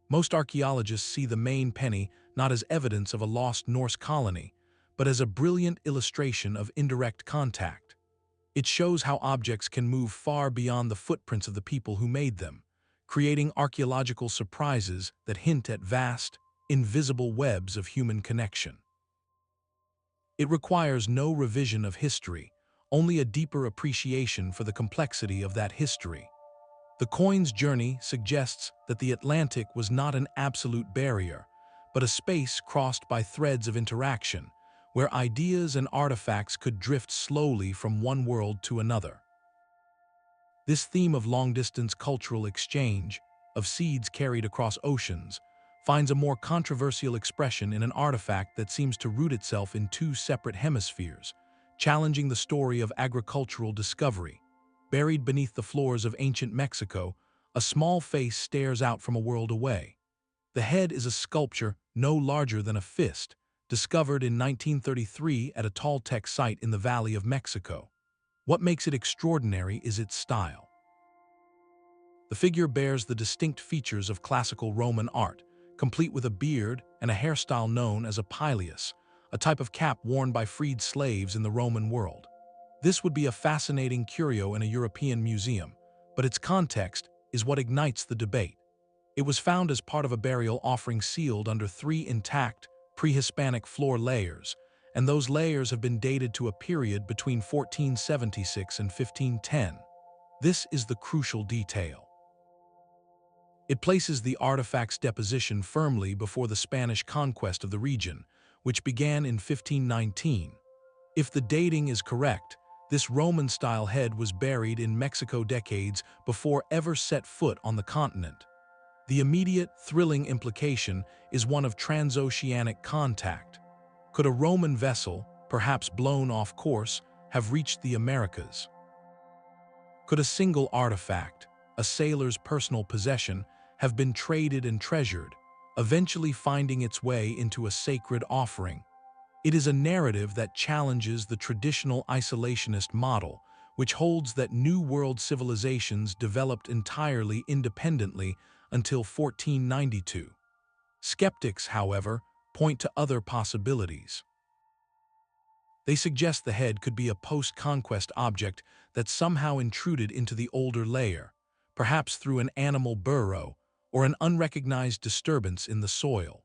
Most archaeologists see the Maine Penny not as evidence of a lost Norse colony, but as a brilliant illustration of indirect contact. It shows how objects can move far beyond the footprints of the people who made them, creating archaeological surprises that hint at vast, invisible webs of human connection. It requires no revision of history, only a deeper appreciation for the complexity of that history. The coin's journey suggests that the Atlantic was not an absolute barrier, but a space crossed by threads of interaction, where ideas and artifacts could drift slowly from one world to another. This theme of long-distance cultural exchange, of seeds carried across oceans, finds a more controversial expression in an artifact that seems to root itself in two separate hemispheres, challenging the story of agricultural discovery. Buried beneath the floors of ancient Mexico, a small face stares out from a world away. The head is a sculpture no larger than a fist, discovered in 1933 at a Toltec site in the Valley of Mexico. What makes it extraordinary is its style. The figure bears the distinct features of classical Roman art, complete with a beard and a hairstyle known as a pileus, a type of cap worn by freed slaves in the Roman world. This would be a fascinating curio in a European museum, but its context is what ignites the debate. It was found as part of a burial offering sealed under 3 intact, pre-Hispanic floor layers, and those layers have been dated to a period between 1476 and 1510. This is the crucial detail. It places the artifact's deposition firmly before the Spanish conquest of the region, which began in 1519. If the dating is correct, this Roman-style head was buried in Mexico decades before ever set foot on the continent. The immediate, thrilling implication is one of transoceanic contact. Could a Roman vessel, perhaps blown off course, have reached the Americas? Could a single artifact, a sailor's personal possession, have been traded and treasured, eventually finding its way into a sacred offering? It is a narrative that challenges the traditional isolationist model, which holds that New World civilizations developed entirely independently until 1492. Skeptics, however, point to other possibilities. They suggest the head could be a post-conquest object that somehow intruded into the older layer, perhaps through an animal burrow or an unrecognized disturbance in the soil.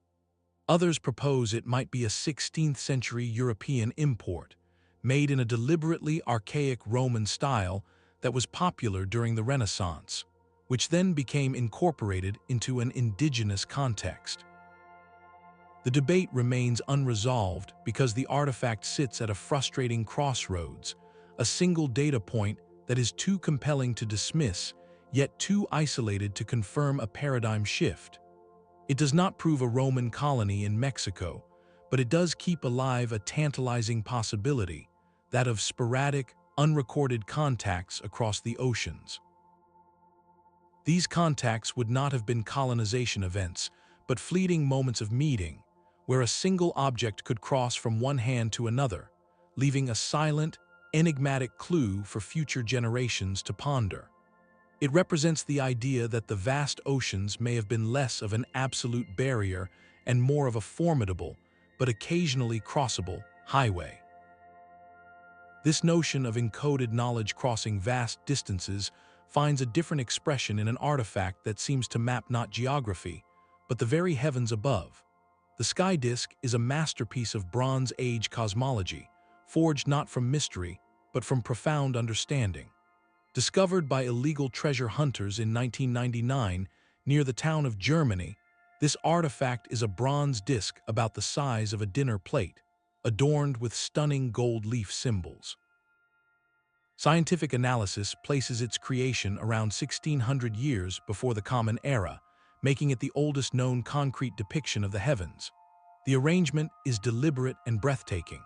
Others propose it might be a 16th-century European import, made in a deliberately archaic Roman style that was popular during the Renaissance, which then became incorporated into an indigenous context. The debate remains unresolved because the artifact sits at a frustrating crossroads, a single data point that is too compelling to dismiss, yet too isolated to confirm a paradigm shift. It does not prove a Roman colony in Mexico, but it does keep alive a tantalizing possibility, that of sporadic, unrecorded contacts across the oceans. These contacts would not have been colonization events, but fleeting moments of meeting, where a single object could cross from one hand to another, leaving a silent, enigmatic clue for future generations to ponder. It represents the idea that the vast oceans may have been less of an absolute barrier and more of a formidable, but occasionally crossable, highway. This notion of encoded knowledge crossing vast distances finds a different expression in an artifact that seems to map not geography, but the very heavens above. The Sky Disk is a masterpiece of Bronze Age cosmology, forged not from mystery, but from profound understanding. Discovered by illegal treasure hunters in 1999 near the town of Germany, this artifact is a bronze disc about the size of a dinner plate, adorned with stunning gold leaf symbols. Scientific analysis places its creation around 1600 years before the Common Era, making it the oldest known concrete depiction of the heavens. The arrangement is deliberate and breathtaking.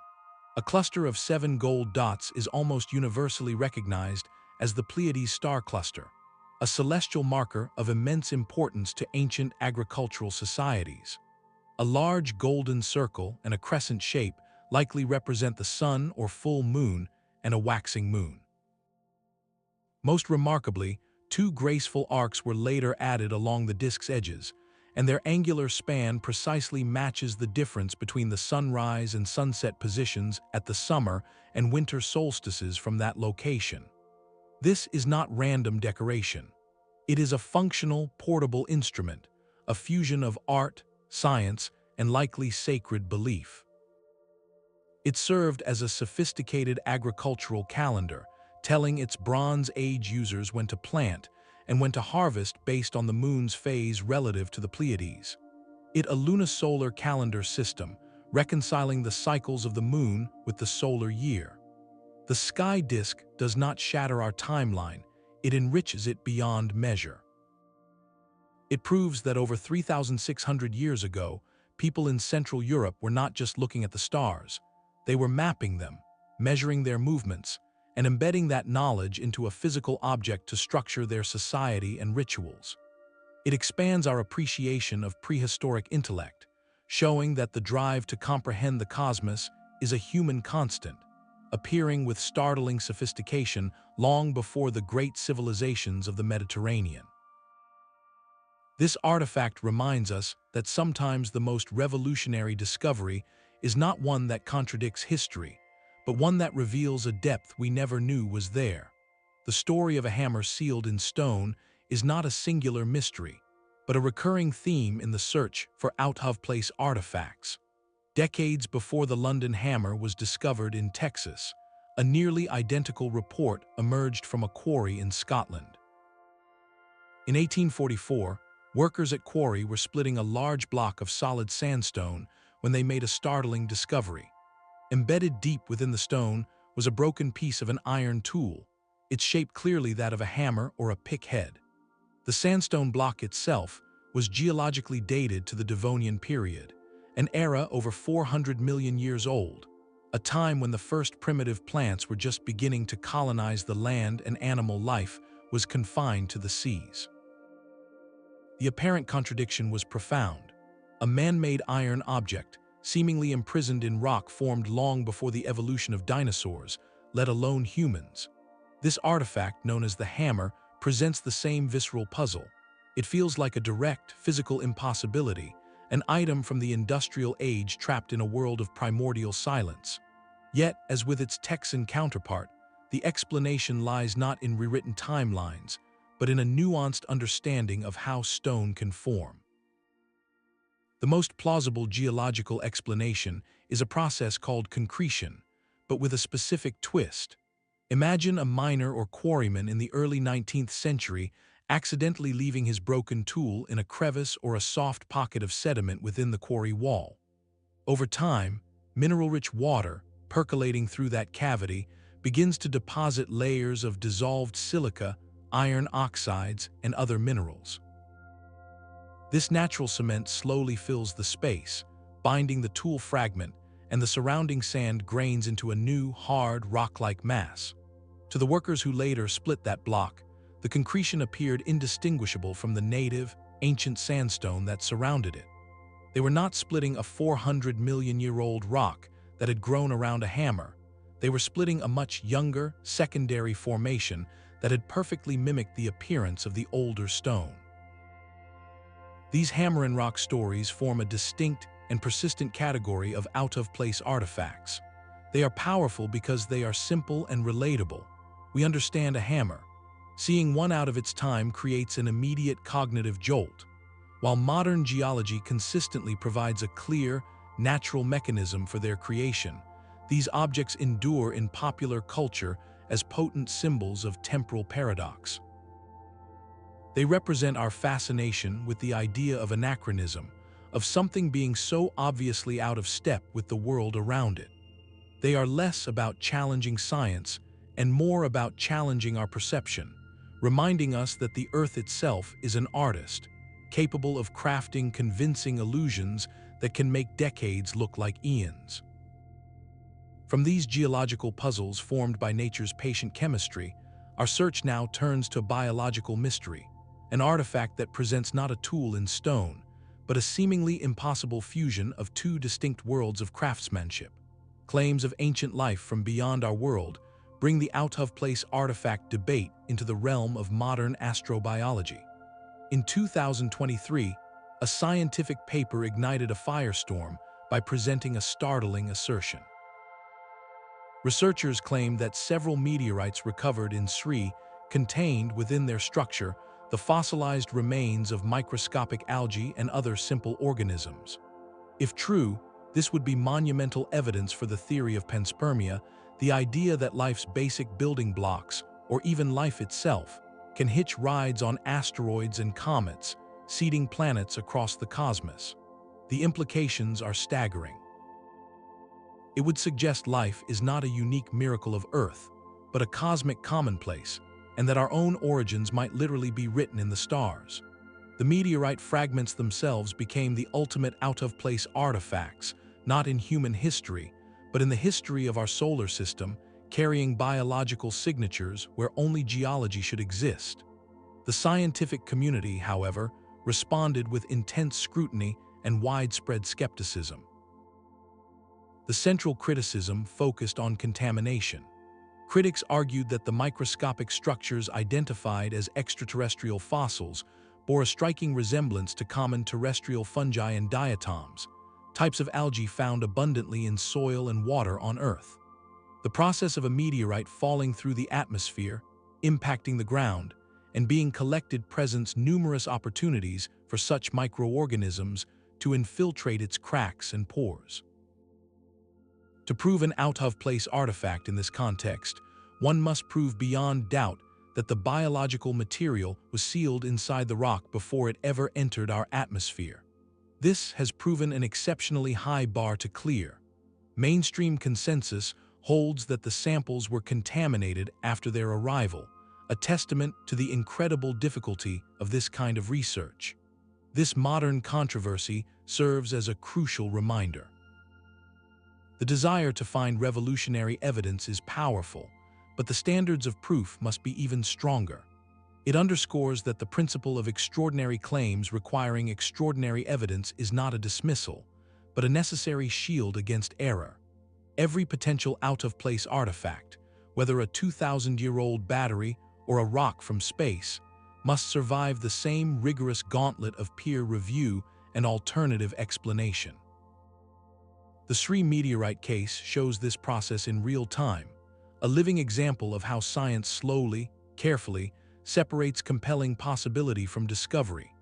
A cluster of 7 gold dots is almost universally recognized as the Pleiades star cluster, a celestial marker of immense importance to ancient agricultural societies. A large golden circle and a crescent shape likely represent the sun or full moon and a waxing moon. Most remarkably, 2 graceful arcs were later added along the disk's edges, and their angular span precisely matches the difference between the sunrise and sunset positions at the summer and winter solstices from that location. This is not random decoration. It is a functional, portable instrument, a fusion of art, science, and likely sacred belief. It served as a sophisticated agricultural calendar, telling its Bronze Age users when to plant and when to harvest based on the moon's phase relative to the Pleiades. It a lunisolar calendar system, reconciling the cycles of the moon with the solar year. The sky disk does not shatter our timeline, it enriches it beyond measure. It proves that over 3,600 years ago, people in Central Europe were not just looking at the stars. They were mapping them, measuring their movements, and embedding that knowledge into a physical object to structure their society and rituals. It expands our appreciation of prehistoric intellect, showing that the drive to comprehend the cosmos is a human constant, appearing with startling sophistication long before the great civilizations of the Mediterranean. This artifact reminds us that sometimes the most revolutionary discovery is not one that contradicts history, but one that reveals a depth we never knew was there. The story of a hammer sealed in stone is not a singular mystery, but a recurring theme in the search for out-of-place artifacts. Decades before the London hammer was discovered in Texas, a nearly identical report emerged from a quarry in Scotland. In 1844, workers at quarry were splitting a large block of solid sandstone when they made a startling discovery. Embedded deep within the stone was a broken piece of an iron tool, its shape clearly that of a hammer or a pick head. The sandstone block itself was geologically dated to the Devonian period, an era over 400 million years old, a time when the first primitive plants were just beginning to colonize the land and animal life was confined to the seas. The apparent contradiction was profound. A man-made iron object, seemingly imprisoned in rock formed long before the evolution of dinosaurs, let alone humans. This artifact, known as the hammer, presents the same visceral puzzle. It feels like a direct, physical impossibility, an item from the industrial age trapped in a world of primordial silence. Yet, as with its Texan counterpart, the explanation lies not in rewritten timelines, but in a nuanced understanding of how stone can form. The most plausible geological explanation is a process called concretion, but with a specific twist. Imagine a miner or quarryman in the early 19th century accidentally leaving his broken tool in a crevice or a soft pocket of sediment within the quarry wall. Over time, mineral-rich water, percolating through that cavity, begins to deposit layers of dissolved silica, iron oxides, and other minerals. This natural cement slowly fills the space, binding the tool fragment, and the surrounding sand grains into a new, hard, rock-like mass. To the workers who later split that block, the concretion appeared indistinguishable from the native, ancient sandstone that surrounded it. They were not splitting a 400-million-year-old rock that had grown around a hammer. They were splitting a much younger, secondary formation that had perfectly mimicked the appearance of the older stone. These hammer and rock stories form a distinct and persistent category of out-of-place artifacts. They are powerful because they are simple and relatable. We understand a hammer. Seeing one out of its time creates an immediate cognitive jolt, while modern geology consistently provides a clear, natural mechanism for their creation. These objects endure in popular culture as potent symbols of temporal paradox. They represent our fascination with the idea of anachronism, of something being so obviously out of step with the world around it. They are less about challenging science and more about challenging our perception, reminding us that the Earth itself is an artist, capable of crafting convincing illusions that can make decades look like eons. From these geological puzzles formed by nature's patient chemistry, our search now turns to biological mystery, an artifact that presents not a tool in stone, but a seemingly impossible fusion of two distinct worlds of craftsmanship. Claims of ancient life from beyond our world bring the out-of-place artifact debate into the realm of modern astrobiology. In 2023, a scientific paper ignited a firestorm by presenting a startling assertion. Researchers claimed that several meteorites recovered in Sri contained within their structure the fossilized remains of microscopic algae and other simple organisms. If true, this would be monumental evidence for the theory of panspermia, the idea that life's basic building blocks, or even life itself, can hitch rides on asteroids and comets, seeding planets across the cosmos. The implications are staggering. It would suggest life is not a unique miracle of Earth, but a cosmic commonplace, and that our own origins might literally be written in the stars. The meteorite fragments themselves became the ultimate out-of-place artifacts, not in human history, but in the history of our solar system, carrying biological signatures where only geology should exist. The scientific community, however, responded with intense scrutiny and widespread skepticism. The central criticism focused on contamination. Critics argued that the microscopic structures identified as extraterrestrial fossils bore a striking resemblance to common terrestrial fungi and diatoms, types of algae found abundantly in soil and water on Earth. The process of a meteorite falling through the atmosphere, impacting the ground, and being collected presents numerous opportunities for such microorganisms to infiltrate its cracks and pores. To prove an out-of-place artifact in this context, one must prove beyond doubt that the biological material was sealed inside the rock before it ever entered our atmosphere. This has proven an exceptionally high bar to clear. Mainstream consensus holds that the samples were contaminated after their arrival, a testament to the incredible difficulty of this kind of research. This modern controversy serves as a crucial reminder. The desire to find revolutionary evidence is powerful, but the standards of proof must be even stronger. It underscores that the principle of extraordinary claims requiring extraordinary evidence is not a dismissal, but a necessary shield against error. Every potential out-of-place artifact, whether a 2,000-year-old battery or a rock from space, must survive the same rigorous gauntlet of peer review and alternative explanation. The Sri meteorite case shows this process in real time, a living example of how science slowly, carefully, separates compelling possibility from discovery.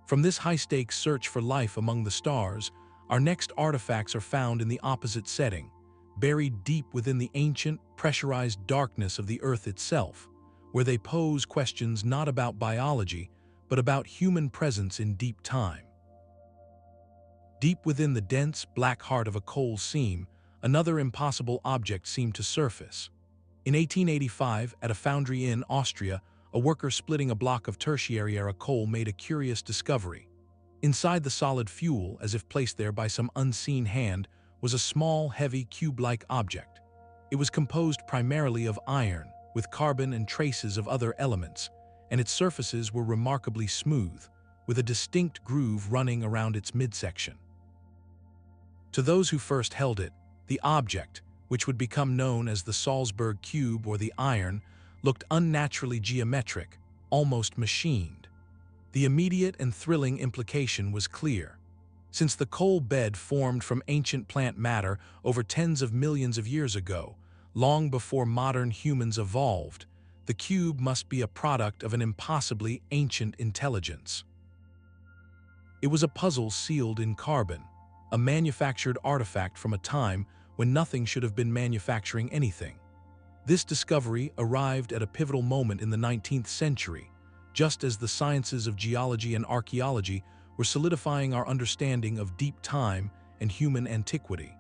From this high-stakes search for life among the stars, our next artifacts are found in the opposite setting, buried deep within the ancient, pressurized darkness of the Earth itself, where they pose questions not about biology, but about human presence in deep time. Deep within the dense, black heart of a coal seam, another impossible object seemed to surface. In 1885, at a foundry in Austria, a worker splitting a block of tertiary-era coal made a curious discovery. Inside the solid fuel, as if placed there by some unseen hand, was a small, heavy, cube-like object. It was composed primarily of iron, with carbon and traces of other elements, and its surfaces were remarkably smooth, with a distinct groove running around its midsection. To those who first held it, the object, which would become known as the Salzburg Cube or the iron, looked unnaturally geometric, almost machined. The immediate and thrilling implication was clear. Since the coal bed formed from ancient plant matter over tens of millions of years ago, long before modern humans evolved, the cube must be a product of an impossibly ancient intelligence. It was a puzzle sealed in carbon, a manufactured artifact from a time when nothing should have been manufacturing anything. This discovery arrived at a pivotal moment in the 19th century, just as the sciences of geology and archaeology were solidifying our understanding of deep time and human antiquity.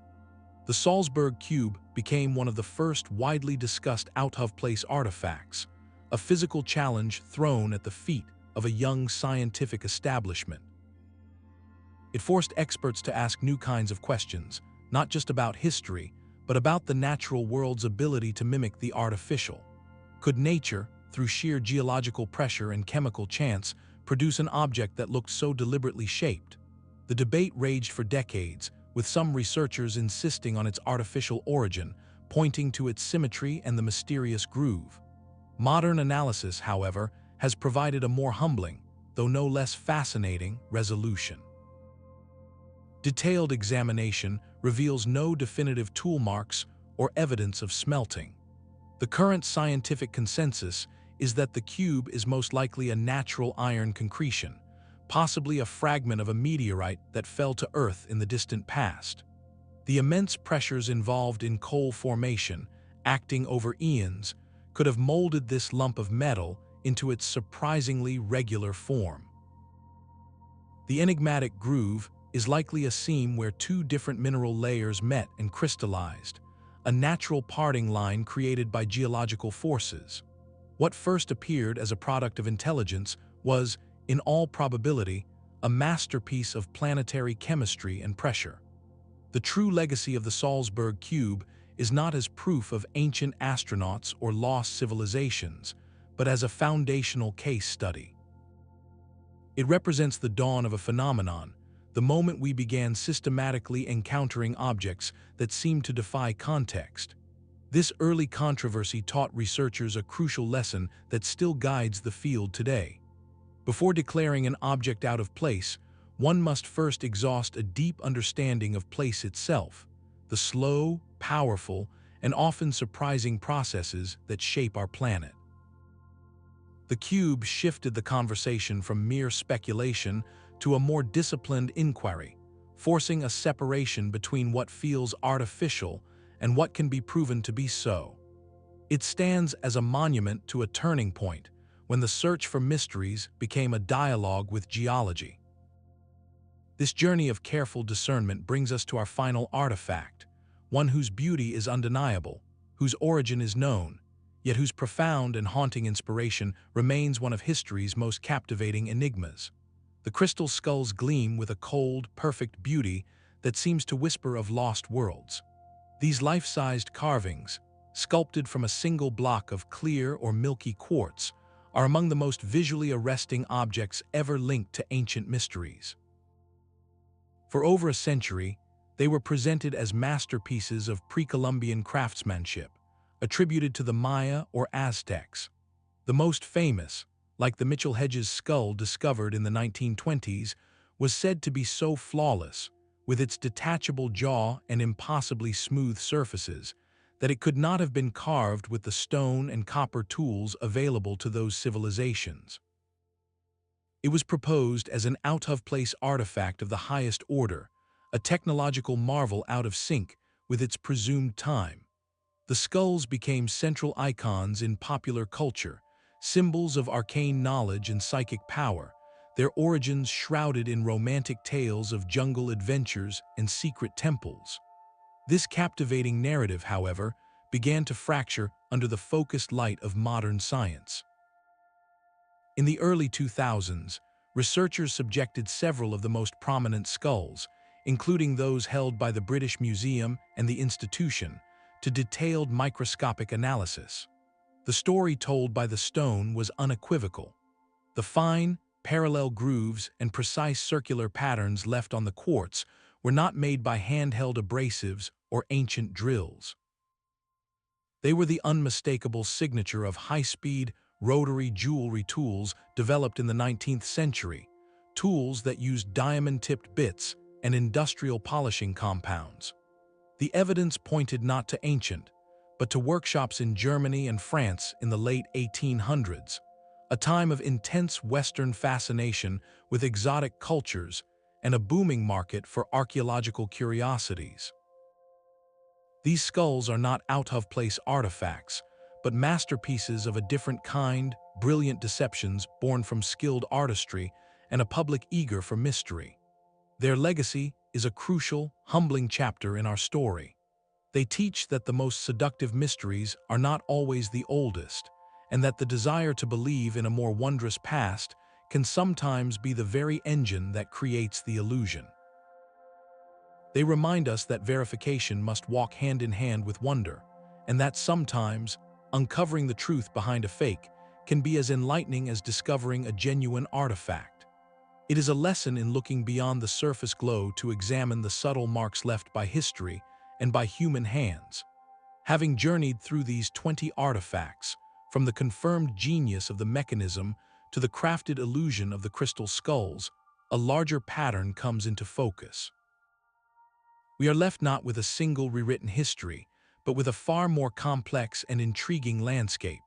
The Salzburg Cube became one of the first widely discussed out-of-place artifacts, a physical challenge thrown at the feet of a young scientific establishment. It forced experts to ask new kinds of questions, not just about history, but about the natural world's ability to mimic the artificial. Could nature, through sheer geological pressure and chemical chance, produce an object that looked so deliberately shaped? The debate raged for decades, with some researchers insisting on its artificial origin, pointing to its symmetry and the mysterious groove. Modern analysis, however, has provided a more humbling, though no less fascinating, resolution. Detailed examination reveals no definitive tool marks or evidence of smelting. The current scientific consensus is that the cube is most likely a natural iron concretion, possibly a fragment of a meteorite that fell to Earth in the distant past. The immense pressures involved in coal formation, acting over eons, could have molded this lump of metal into its surprisingly regular form. The enigmatic groove is likely a seam where two different mineral layers met and crystallized, a natural parting line created by geological forces. What first appeared as a product of intelligence was, in all probability, a masterpiece of planetary chemistry and pressure. The true legacy of the Salzburg Cube is not as proof of ancient astronauts or lost civilizations, but as a foundational case study. It represents the dawn of a phenomenon, the moment we began systematically encountering objects that seemed to defy context. This early controversy taught researchers a crucial lesson that still guides the field today. Before declaring an object out of place, one must first exhaust a deep understanding of place itself, the slow, powerful, and often surprising processes that shape our planet. The cube shifted the conversation from mere speculation to a more disciplined inquiry, forcing a separation between what feels artificial and what can be proven to be so. It stands as a monument to a turning point when the search for mysteries became a dialogue with geology. This journey of careful discernment brings us to our final artifact, one whose beauty is undeniable, whose origin is known, yet whose profound and haunting inspiration remains one of history's most captivating enigmas. The crystal skulls gleam with a cold, perfect beauty that seems to whisper of lost worlds. These life-sized carvings, sculpted from a single block of clear or milky quartz, are among the most visually arresting objects ever linked to ancient mysteries. For over a century, they were presented as masterpieces of pre-Columbian craftsmanship, attributed to the Maya or Aztecs. The most famous, like the Mitchell-Hedges skull discovered in the 1920s, was said to be so flawless, with its detachable jaw and impossibly smooth surfaces, that it could not have been carved with the stone and copper tools available to those civilizations. It was proposed as an out-of-place artifact of the highest order, a technological marvel out of sync with its presumed time. The skulls became central icons in popular culture, symbols of arcane knowledge and psychic power, their origins shrouded in romantic tales of jungle adventures and secret temples. This captivating narrative, however, began to fracture under the focused light of modern science. In the early 2000s, researchers subjected several of the most prominent skulls, including those held by the British Museum and the Institution, to detailed microscopic analysis. The story told by the stone was unequivocal. The fine, parallel grooves and precise circular patterns left on the quartz were not made by handheld abrasives or ancient drills. They were the unmistakable signature of high-speed, rotary jewelry tools developed in the 19th century, tools that used diamond-tipped bits and industrial polishing compounds. The evidence pointed not to ancient, but to workshops in Germany and France in the late 1800s, a time of intense Western fascination with exotic cultures and a booming market for archaeological curiosities. These skulls are not out-of-place artifacts, but masterpieces of a different kind, brilliant deceptions born from skilled artistry and a public eager for mystery. Their legacy is a crucial, humbling chapter in our story. They teach that the most seductive mysteries are not always the oldest, and that the desire to believe in a more wondrous past can sometimes be the very engine that creates the illusion. They remind us that verification must walk hand in hand with wonder, and that sometimes, uncovering the truth behind a fake can be as enlightening as discovering a genuine artifact. It is a lesson in looking beyond the surface glow to examine the subtle marks left by history and by human hands. Having journeyed through these 20 artifacts, from the confirmed genius of the mechanism to the crafted illusion of the crystal skulls, a larger pattern comes into focus. We are left not with a single rewritten history, but with a far more complex and intriguing landscape.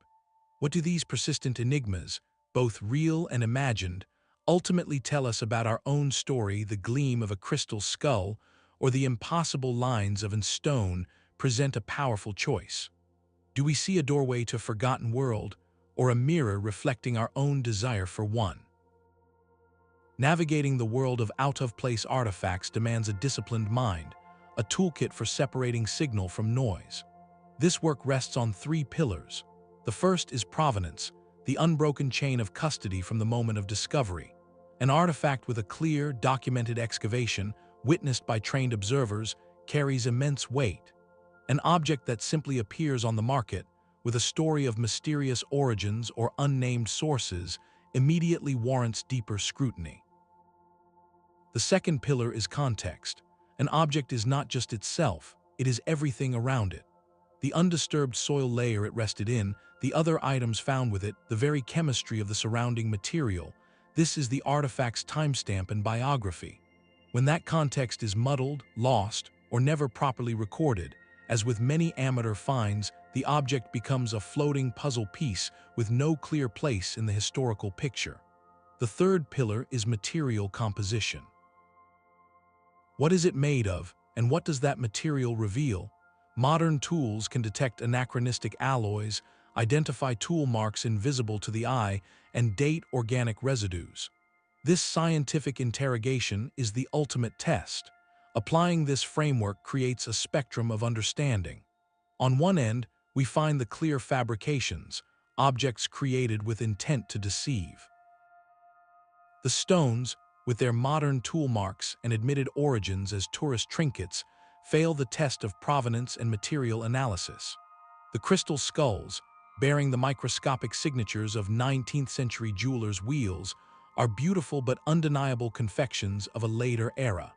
What do these persistent enigmas, both real and imagined, ultimately tell us about our own story? The gleam of a crystal skull or the impossible lines of a stone present a powerful choice. Do we see a doorway to a forgotten world or a mirror reflecting our own desire for one? Navigating the world of out-of-place artifacts demands a disciplined mind, a toolkit for separating signal from noise. This work rests on three pillars. The first is provenance, the unbroken chain of custody from the moment of discovery. An artifact with a clear, documented excavation, witnessed by trained observers, carries immense weight. An object that simply appears on the market, with a story of mysterious origins or unnamed sources, immediately warrants deeper scrutiny. The second pillar is context. An object is not just itself, it is everything around it. The undisturbed soil layer it rested in, the other items found with it, the very chemistry of the surrounding material. This is the artifact's timestamp and biography. When that context is muddled, lost, or never properly recorded, as with many amateur finds, the object becomes a floating puzzle piece with no clear place in the historical picture. The third pillar is material composition. What is it made of, and what does that material reveal? Modern tools can detect anachronistic alloys, identify tool marks invisible to the eye, and date organic residues. This scientific interrogation is the ultimate test. Applying this framework creates a spectrum of understanding. On one end, we find the clear fabrications, objects created with intent to deceive. The stones, with their modern tool marks and admitted origins as tourist trinkets, fail the test of provenance and material analysis. The crystal skulls, bearing the microscopic signatures of 19th-century jewelers' wheels, are beautiful but undeniable confections of a later era.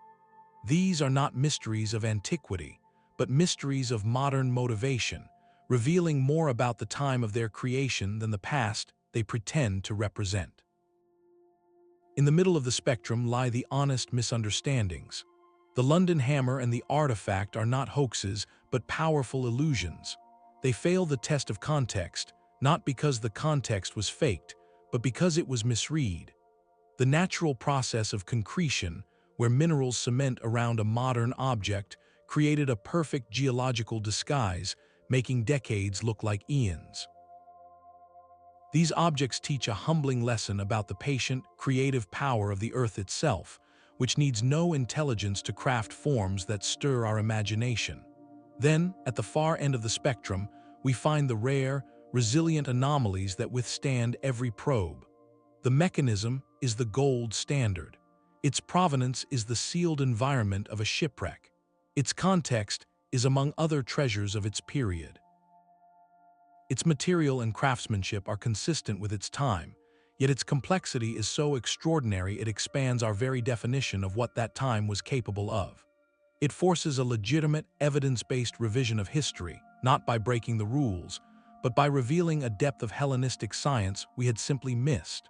These are not mysteries of antiquity, but mysteries of modern motivation, revealing more about the time of their creation than the past they pretend to represent. In the middle of the spectrum lie the honest misunderstandings. The London hammer and the artifact are not hoaxes, but powerful illusions. They fail the test of context, not because the context was faked, but because it was misread. The natural process of concretion, where minerals cement around a modern object, created a perfect geological disguise, making decades look like eons. These objects teach a humbling lesson about the patient, creative power of the earth itself, which needs no intelligence to craft forms that stir our imagination. Then, at the far end of the spectrum, we find the rare, resilient anomalies that withstand every probe. The mechanism is the gold standard. Its provenance is the sealed environment of a shipwreck. Its context is among other treasures of its period. Its material and craftsmanship are consistent with its time, yet its complexity is so extraordinary it expands our very definition of what that time was capable of. It forces a legitimate, evidence-based revision of history, not by breaking the rules, but by revealing a depth of Hellenistic science we had simply missed.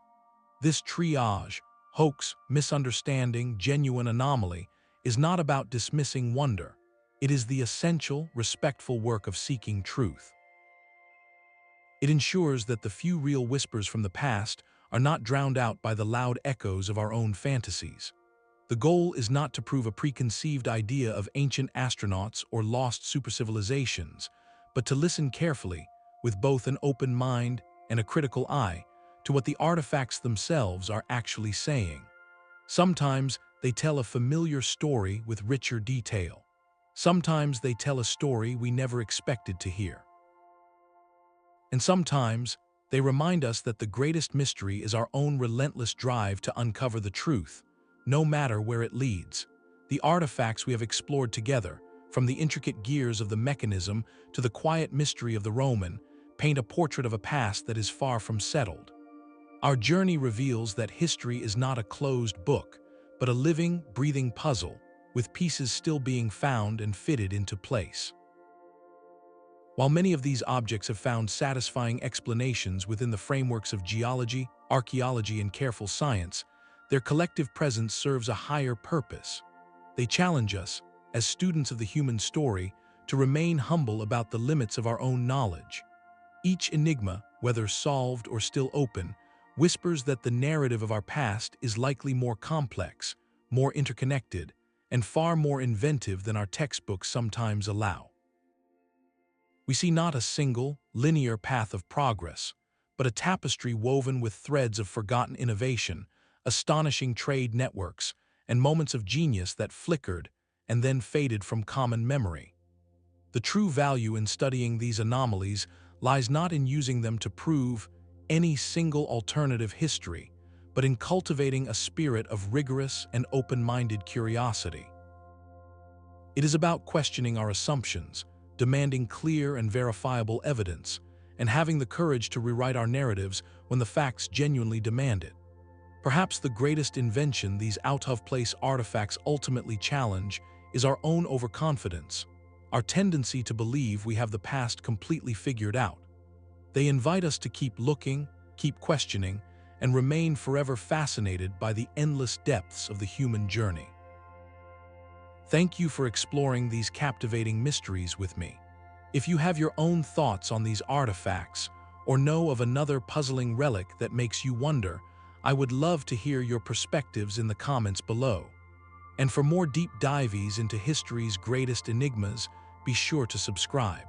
This triage, hoax, misunderstanding, genuine anomaly, is not about dismissing wonder. It is the essential, respectful work of seeking truth. It ensures that the few real whispers from the past are not drowned out by the loud echoes of our own fantasies. The goal is not to prove a preconceived idea of ancient astronauts or lost supercivilizations, but to listen carefully, with both an open mind and a critical eye, to what the artifacts themselves are actually saying. Sometimes they tell a familiar story with richer detail. Sometimes they tell a story we never expected to hear. And sometimes they remind us that the greatest mystery is our own relentless drive to uncover the truth, no matter where it leads. The artifacts we have explored together, from the intricate gears of the mechanism to the quiet mystery of the Roman, paint a portrait of a past that is far from settled. Our journey reveals that history is not a closed book, but a living, breathing puzzle, with pieces still being found and fitted into place. While many of these objects have found satisfying explanations within the frameworks of geology, archaeology, and careful science, their collective presence serves a higher purpose. They challenge us, as students of the human story, to remain humble about the limits of our own knowledge. Each enigma, whether solved or still open, whispers that the narrative of our past is likely more complex, more interconnected, and far more inventive than our textbooks sometimes allow. We see not a single, linear path of progress, but a tapestry woven with threads of forgotten innovation, astonishing trade networks, and moments of genius that flickered and then faded from common memory. The true value in studying these anomalies lies not in using them to prove any single alternative history, but in cultivating a spirit of rigorous and open-minded curiosity. It is about questioning our assumptions, demanding clear and verifiable evidence, and having the courage to rewrite our narratives when the facts genuinely demand it. Perhaps the greatest invention these out-of-place artifacts ultimately challenge is our own overconfidence, our tendency to believe we have the past completely figured out. They invite us to keep looking, keep questioning, and remain forever fascinated by the endless depths of the human journey. Thank you for exploring these captivating mysteries with me. If you have your own thoughts on these artifacts, or know of another puzzling relic that makes you wonder, I would love to hear your perspectives in the comments below. And for more deep dives into history's greatest enigmas, be sure to subscribe.